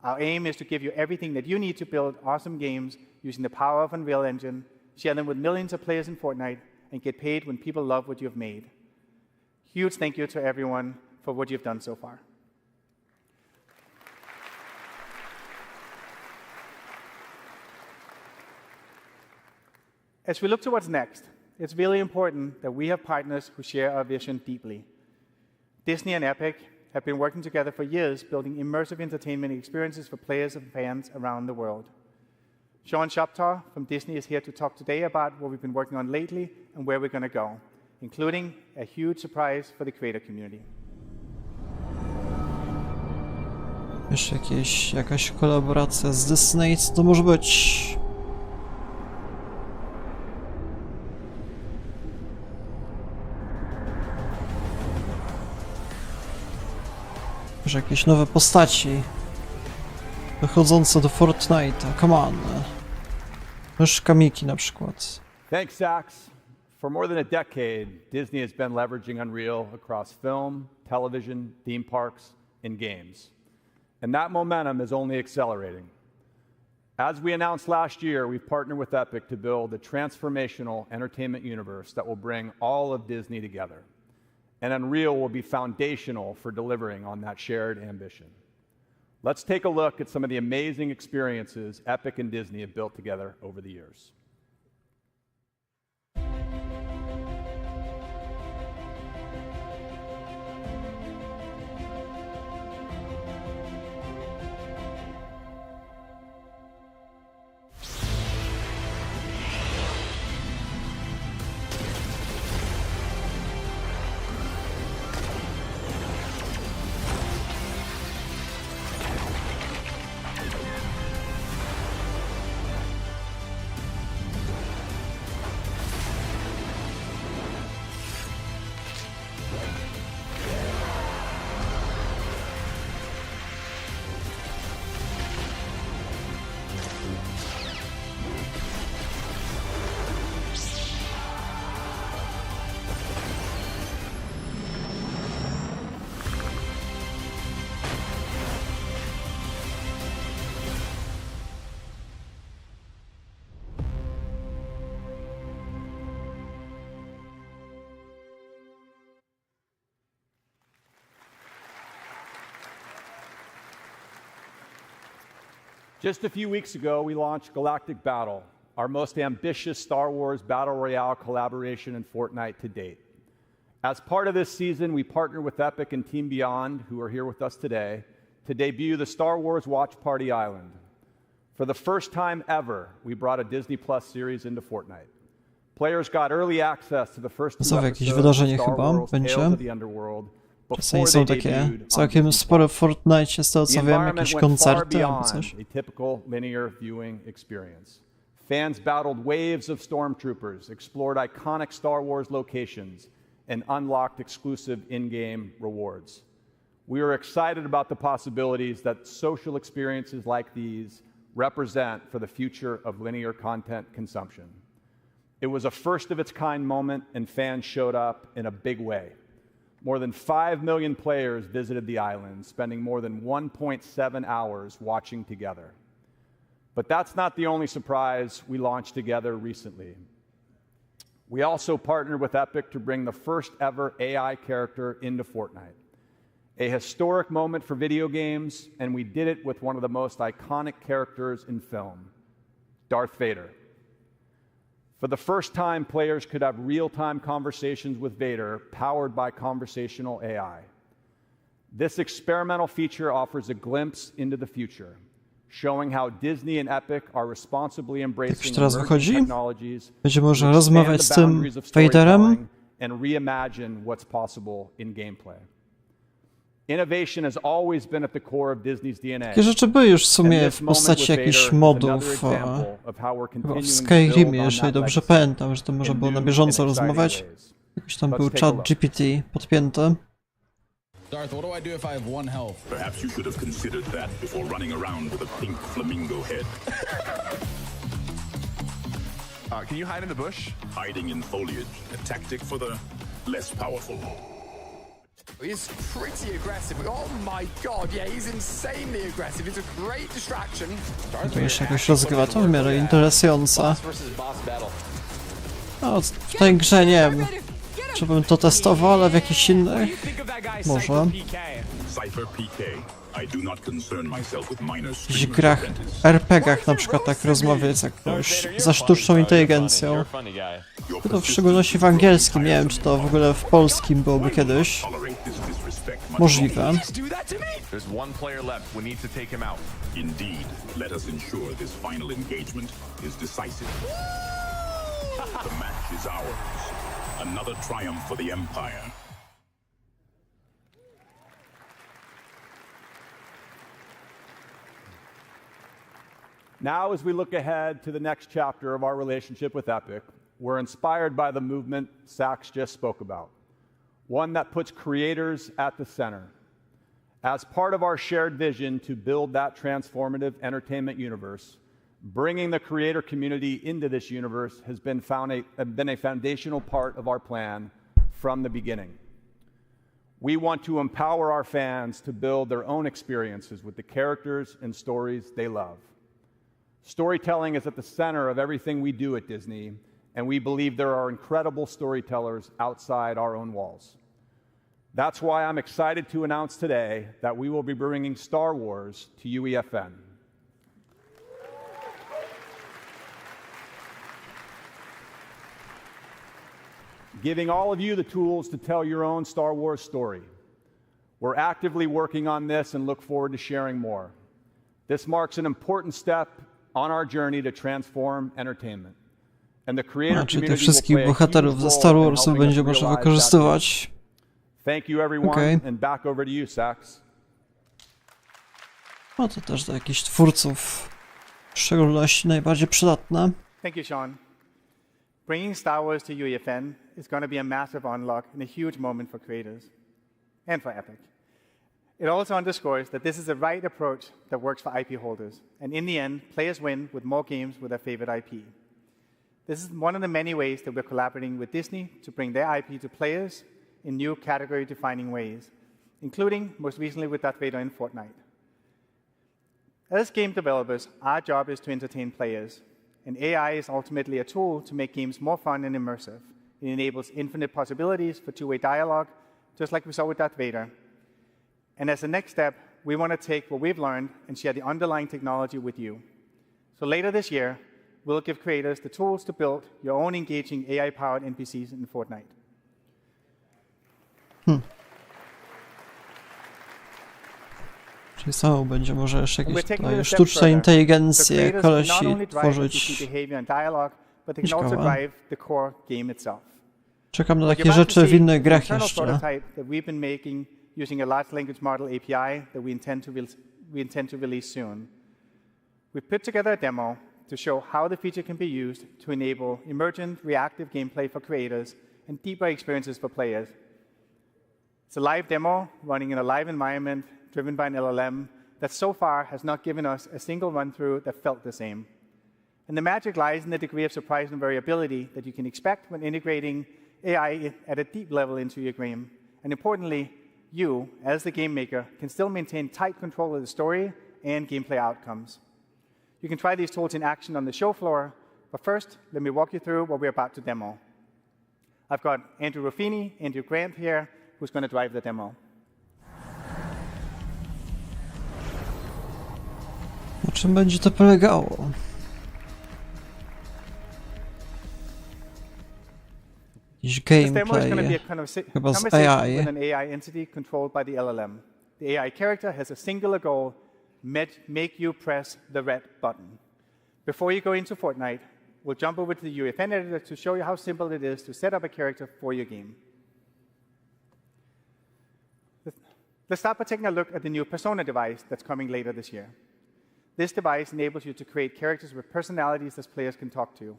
Our aim is to give you everything that you need to build awesome games using the power of Unreal Engine, share them with millions of players in Fortnite, and get paid when people love what you've made. Huge thank you to everyone for what you've done so far. As we look to what's next, it's really important that we have partners who share our vision deeply. Disney and Epic have been working together for years, building immersive entertainment experiences for players and fans around the world. Sean Shoptaw from Disney is here to talk today about what we've been working on lately and where we're going to go, including a huge surprise for the creator community. Jeszcze jakaś kolaboracja z Disney, co to może być? Może jakieś nowe postaci wychodzące do Fortnite'a, come on. Myszka Miki na przykład. Thanks, Sax. For more than a decade, Disney has been leveraging Unreal across film, television, theme parks, and games. And that momentum is only accelerating. As we announced last year, we've partnered with Epic to build a transformational entertainment universe that will bring all of Disney together. And Unreal will be foundational for delivering on that shared ambition. Let's take a look at some of the amazing experiences Epic and Disney have built together over the years. Just a few weeks ago, we launched Galactic Battle, our most ambitious Star Wars Battle Royale collaboration in Fortnite to date. As part of this season, we partnered with Epic and Team Beyond, who are here with us today, to debut the Star Wars Watch Party Island. For the first time ever, we brought a Disney Plus series into Fortnite. Players got early access to the first two episodes of Star Wars Tales of the Underworld. Czasami są takie całkiem spore w Fortnite, z tego co wiem, jakieś koncerty albo coś. A typical linear viewing experience. Fans battled waves of stormtroopers, explored iconic Star Wars locations, and unlocked exclusive in-game rewards. We are excited about the possibilities that social experiences like these represent for the future of linear content consumption. It was a first-of-its-kind moment, and fans showed up in a big way. More than 5 million players visited the island, spending more than 1.7 hours watching together. But that's not the only surprise we launched together recently. We also partnered with Epic to bring the first ever AI character into Fortnite. A historic moment for video games, and we did it with one of the most iconic characters in film, Darth Vader. For the first time, players could have real-time conversations with Vader, powered by conversational AI. This experimental feature offers a glimpse into the future, showing how Disney and Epic are responsibly embracing emerging technologies będzie można rozmawiać z tym Vaderem and reimagine what's possible in gameplay. Innovation has always been at the core of Disney's DNA. Takie rzeczy były już w sumie w postaci jakichś modów, chyba w Skyrimie, jeżeli dobrze pamiętam, że to można było na bieżąco rozmawiać. Jakiś tam był chat GPT podpięty. Darth, what do I do if I have 1 health? Perhaps you should have considered that before running around with a pink flamingo head. Can you hide in the bush? Hiding in foliage, a tactic for the less powerful. He's pretty aggressive. Oh my god, yeah, he's insanely aggressive. It's a great distraction. To jeszcze jakoś rozgrywa, to w miarę interesujące. No, w tej grze nie wiem, czy bym to testował, ale w jakichś innych może. W jakichś grach, RPG-ach na przykład tak rozmawiać z jakąś za sztuczną inteligencją. To w szczególności w angielskim, nie wiem czy to w ogóle w polskim byłoby kiedyś możliwe. There's 1 player left. We need to take him out. Indeed. Let us ensure this final engagement is decisive. The match is ours. Another triumph for the Empire. Now, as we look ahead to the next chapter of our relationship with Epic, we're inspired by the movement Sax just spoke about, one that puts creators at the center. As part of our shared vision to build that transformative entertainment universe, bringing the creator community into this universe has been a foundational part of our plan from the beginning. We want to empower our fans to build their own experiences with the characters and stories they love. Storytelling is at the center of everything we do at Disney, and we believe there are incredible storytellers outside our own walls. That's why I'm excited to announce today that we will be bringing Star Wars to UEFN. Giving all of you the tools to tell your own Star Wars story. We're actively working on this and look forward to sharing more. This marks an important step on our journey to transform entertainment. And the creator Czyli tych community will wszystkich play a bohaterów huge ze role Star in Warsu helping us będzie można realize that wykorzystywać. Thank you everyone, Okay. and back over to you, Sax. No to też do jakichś twórców, w szczególności najbardziej przydatne. Thank you, Sean. Bringing Star Wars to UEFN is going to be a massive unlock and a huge moment for creators and for Epic. It also underscores that this is the right approach that works for IP holders, and in the end, players win with more games with their favorite IP. This is one of the many ways that we're collaborating with Disney to bring their IP to players in new category-defining ways, including, most recently, with Darth Vader in Fortnite. As game developers, our job is to entertain players, and AI is ultimately a tool to make games more fun and immersive. It enables infinite possibilities for two-way dialogue, just like we saw with Darth Vader. And as a next step, we want to take what we've learned and share the underlying technology with you. So later this year, we'll give creators the tools to build your own engaging AI-powered NPCs in Fortnite. Czyli samo będzie może jeszcze jakieś tutaj sztuczne inteligencje, kolesi tworzyć. Ciekawe. Czekam na takie rzeczy w innych grach jeszcze. Using a large language model API that we intend to release soon. We've put together a demo to show how the feature can be used to enable emergent, reactive gameplay for creators and deeper experiences for players. It's a live demo running in a live environment driven by an LLM that so far has not given us a single run-through that felt the same. And the magic lies in the degree of surprise and variability that you can expect when integrating AI at a deep level into your game. And importantly, you, as the game maker, can still maintain tight control of the story and gameplay outcomes. You can try these tools in action on the show floor, but first, let me walk you through what we're about to demo. I've got Andrew Ruffini, Andrew Grant here, who's going to drive the demo. Na czym będzie to polegało? Jakiś gameplay, chyba z AI. With an AI entity controlled by the LLM. The AI character has a singular goal: make you press the red button. Before you go into Fortnite, we'll jump over to the UEFN editor to show you how simple it is to set up a character for your game. Let's start by taking a look at the new Persona device that's coming later this year. This device enables you to create characters with personalities that players can talk to.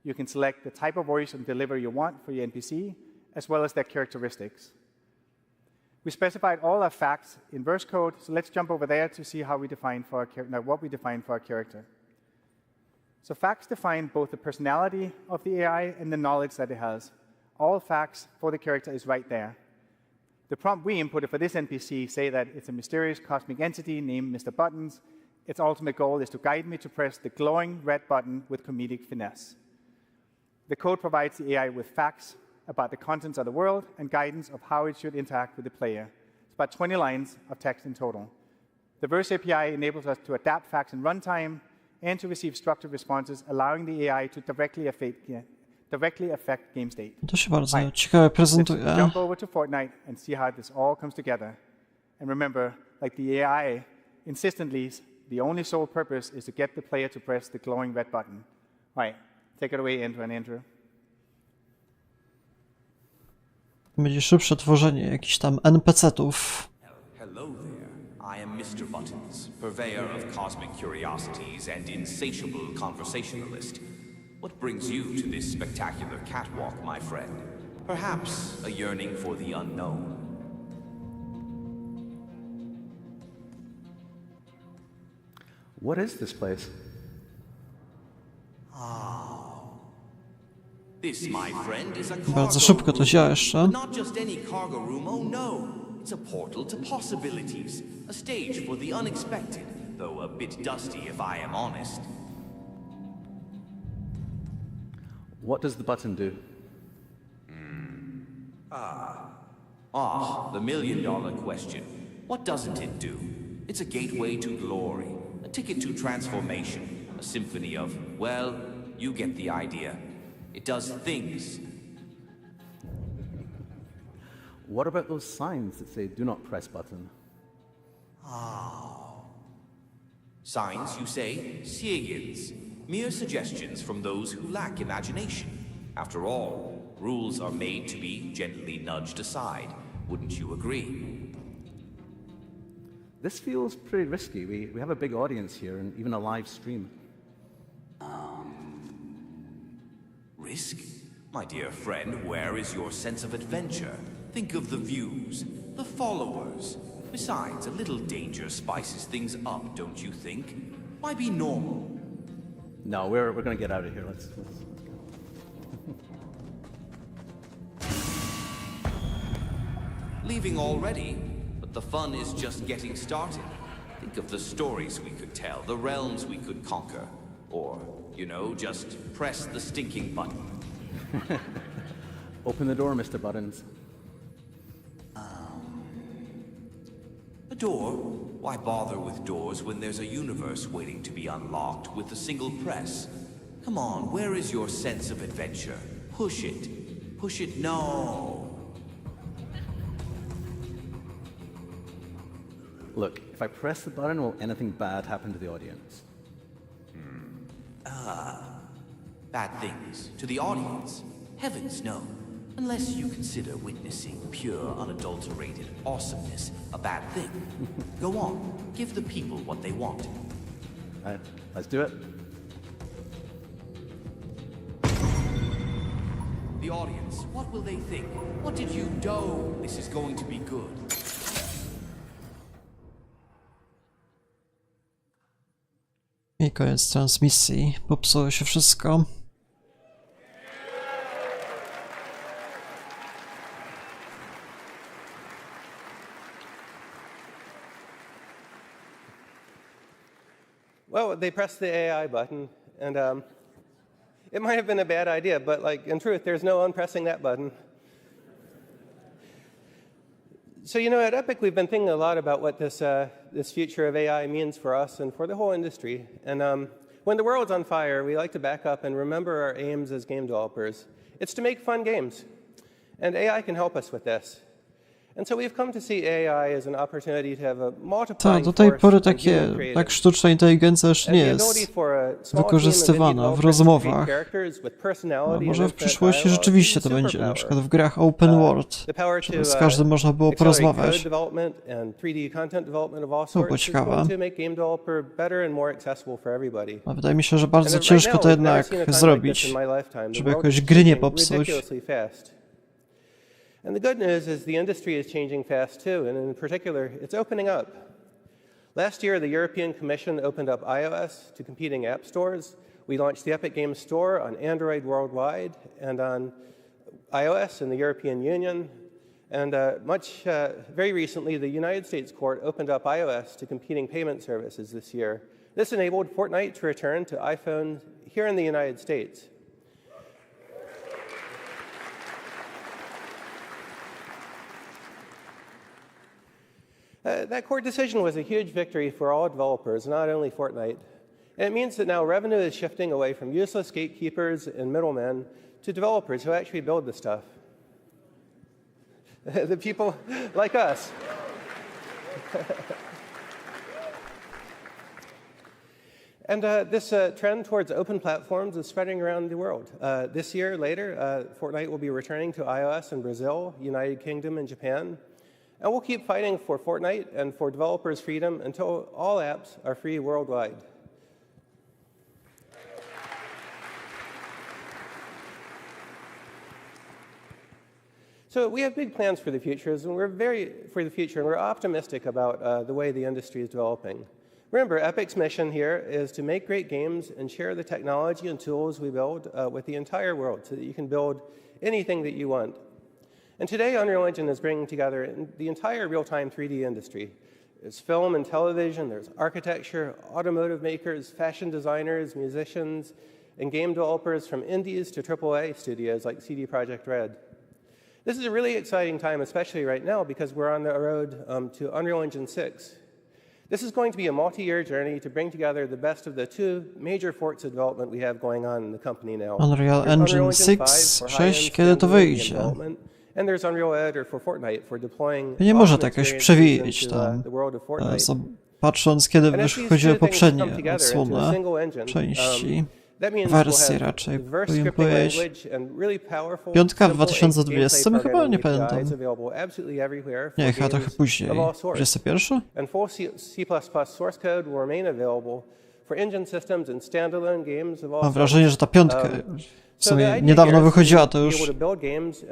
You can select the type of voice and delivery you want for your NPC, as well as their characteristics. We specified all our facts in verse code, so let's jump over there to see how we define for our what we define for our character. So facts define both the personality of the AI and the knowledge that it has. All facts for the character is right there. The prompt we inputted for this NPC say that it's a mysterious cosmic entity named Mr. Buttons. Its ultimate goal is to guide me to press the glowing red button with comedic finesse. The code provides the AI with facts about the contents of the world and guidance of how it should interact with the player. It's about 20 lines of text in total. The Verse API enables us to adapt facts in runtime and to receive structured responses, allowing the AI to directly affect game state. To się bardzo ciekawe prezentuje. Let's jump over to Fortnite and see how this all comes together. And remember, like the AI insistently, the only sole purpose is to get the player to press the glowing red button. All right, take it away, Andrew. Będzie szybsze tworzenie jakichś tam NPC-ów. Hello there. I am Mr. Buttons, purveyor of cosmic curiosities and insatiable conversationalist. What brings you to this spectacular catwalk, my friend? Perhaps a yearning for the unknown. What is this place? This, my friend, is a Bardzo szybko to działa jeszcze. not just any cargo room, oh no. It's a portal to possibilities, a stage for the unexpected, though a bit dusty if I am honest. What does the button do? The million-dollar question. What doesn't it do? It's a gateway to glory, a ticket to transformation, a symphony of, well, you get the idea. It does things. What about those signs that say do not press button? Signs, you say? Sigils. Mere suggestions from those who lack imagination. After all, rules are made to be gently nudged aside. Wouldn't you agree? This feels pretty risky. We have a big audience here and even a live stream. Risk? My dear friend, where is your sense of adventure? Think of the views, the followers. Besides, a little danger spices things up, don't you think? Why be normal? No, we're going to get out of here. Let's go. Leaving already? But the fun is just getting started. Think of the stories we could tell, the realms we could conquer. Or, you know, just press the stinking button. Open the door, Mr. Buttons. A door? Why bother with doors when there's a universe waiting to be unlocked with a single press? Come on, where is your sense of adventure? Push it. Push it, no. Look, if I press the button, will anything bad happen to the audience? Bad things to the audience? Heavens, no. Unless you consider witnessing pure, unadulterated awesomeness a bad thing. Go on, give the people what they want. All right, let's do it. The audience, what will they think? What did you do? This is going to be good. I koniec transmisji. Popsuło się wszystko. Well, they pressed the AI button, and it might have been a bad idea, but like in truth, there's no unpressing that button. So, you know, at Epic, we've been thinking a lot about what this future of AI means for us and for the whole industry. And when the world's on fire, we like to back up and remember our aims as game developers. It's to make fun games. And AI can help us with this. Tak, do tej pory tak sztuczna inteligencja jeszcze nie jest wykorzystywana w rozmowach. A może w przyszłości rzeczywiście to będzie, na przykład w grach open world, żeby z każdym można było porozmawiać. To było ciekawe. A wydaje mi się, że bardzo ciężko to jednak zrobić, żeby jakoś gry nie popsuć. And the good news is the industry is changing fast too, and in particular, it's opening up. Last year, the European Commission opened up iOS to competing app stores. We launched the Epic Games Store on Android worldwide and on iOS in the European Union. And very recently, the United States court opened up iOS to competing payment services this year. This enabled Fortnite to return to iPhone here in the United States. That court decision was a huge victory for all developers, not only Fortnite. And it means that now revenue is shifting away from useless gatekeepers and middlemen to developers who actually build the stuff. The people like us. And this trend towards open platforms is spreading around the world. This year, later, Fortnite will be returning to iOS in Brazil, United Kingdom, and Japan. And we'll keep fighting for Fortnite and for developers' freedom until all apps are free worldwide. So we have big plans for the future, and we're optimistic about the way the industry is developing. Remember, Epic's mission here is to make great games and share the technology and tools we build with the entire world so that you can build anything that you want. And today, Unreal Engine is bringing together the entire real-time 3D industry. There's film and television, there's architecture, automotive makers, fashion designers, musicians, and game developers from indies to AAA studios like CD Projekt Red. This is a really exciting time, especially right now, because we're on the road to Unreal Engine 6. This is going to be a multi-year journey to bring together the best of the two major forks of development we have going on in the company now. Unreal Engine 6, kiedy to wyjdzie? And there's Unreal Editor for Fortnite for deploying. Nie może tak jakoś przewidzieć tam, patrząc kiedy wychodziły poprzednie odsłony części, wersje raczej, powinien powiedzieć. Piątka w 2020? No chyba nie pamiętam. Nie, chyba trochę później. 21? And full C++ source code will remain available for engine systems and standalone games of all. Mam wrażenie, że ta piątka w sumie niedawno wychodziła, to już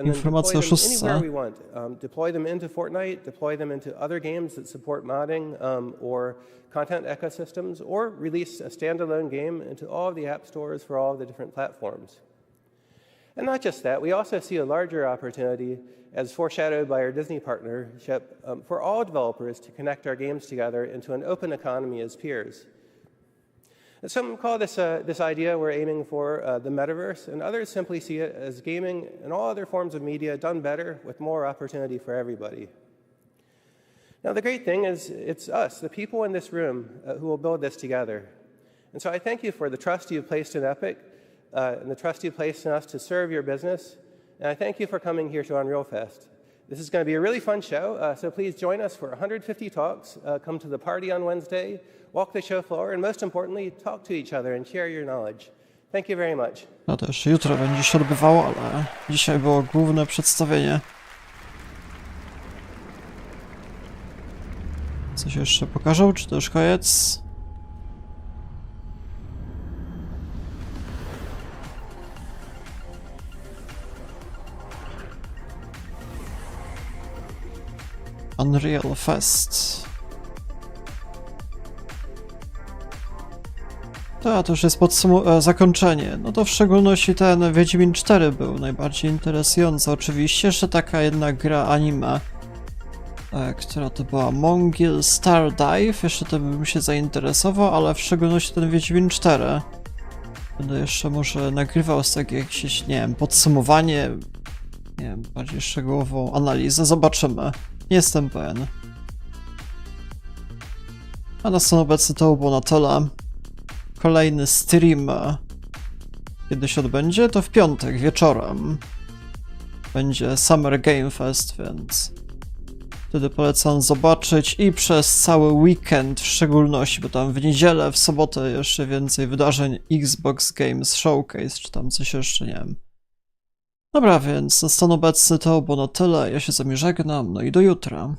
informacja o szóstce. Deploy them into Fortnite, deploy them into other games that support modding or content ecosystems, or release a standalone game into all of the app stores for all of the different platforms. And not just that, we also see a larger opportunity, as foreshadowed by our Disney partnership, for all developers to connect our games together into an open economy as peers. Some call this idea we're aiming for the metaverse, and others simply see it as gaming and all other forms of media done better with more opportunity for everybody. Now, the great thing is it's us, the people in this room, who will build this together. And so I thank you for the trust you've placed in Epic and the trust you've placed in us to serve your business. And I thank you for coming here to Unreal Fest. This is going to be a really fun show, so please join us for 150 talks. Come to the party on Wednesday, walk the show floor, and most importantly, talk to each other and share your knowledge. Thank you very much. No to jeszcze jutro będzie się odbywało, ale dzisiaj było główne przedstawienie. Coś jeszcze pokażą, czy to już koniec? Unreal Fest. To już jest zakończenie. No to w szczególności ten Wiedźmin 4 był najbardziej interesujący. Oczywiście jeszcze taka jedna gra anime, która to była Mongil Star Dive. Jeszcze to bym się zainteresował, ale w szczególności ten Wiedźmin 4. Będę jeszcze może nagrywał z takiego jakieś, nie wiem, podsumowanie, nie wiem, bardziej szczegółową analizę. Zobaczymy. Nie jestem pewien. A na stan obecny to było na tyle. Kolejny stream, kiedy się odbędzie, to w piątek wieczorem. Będzie Summer Game Fest, więc Wtedy polecam zobaczyć i przez cały weekend w szczególności, bo tam w niedzielę, w sobotę jeszcze więcej wydarzeń Xbox Games Showcase, czy tam coś jeszcze, nie wiem. Dobra, więc na stan obecny to było na tyle, ja się z wami żegnam, no i do jutra.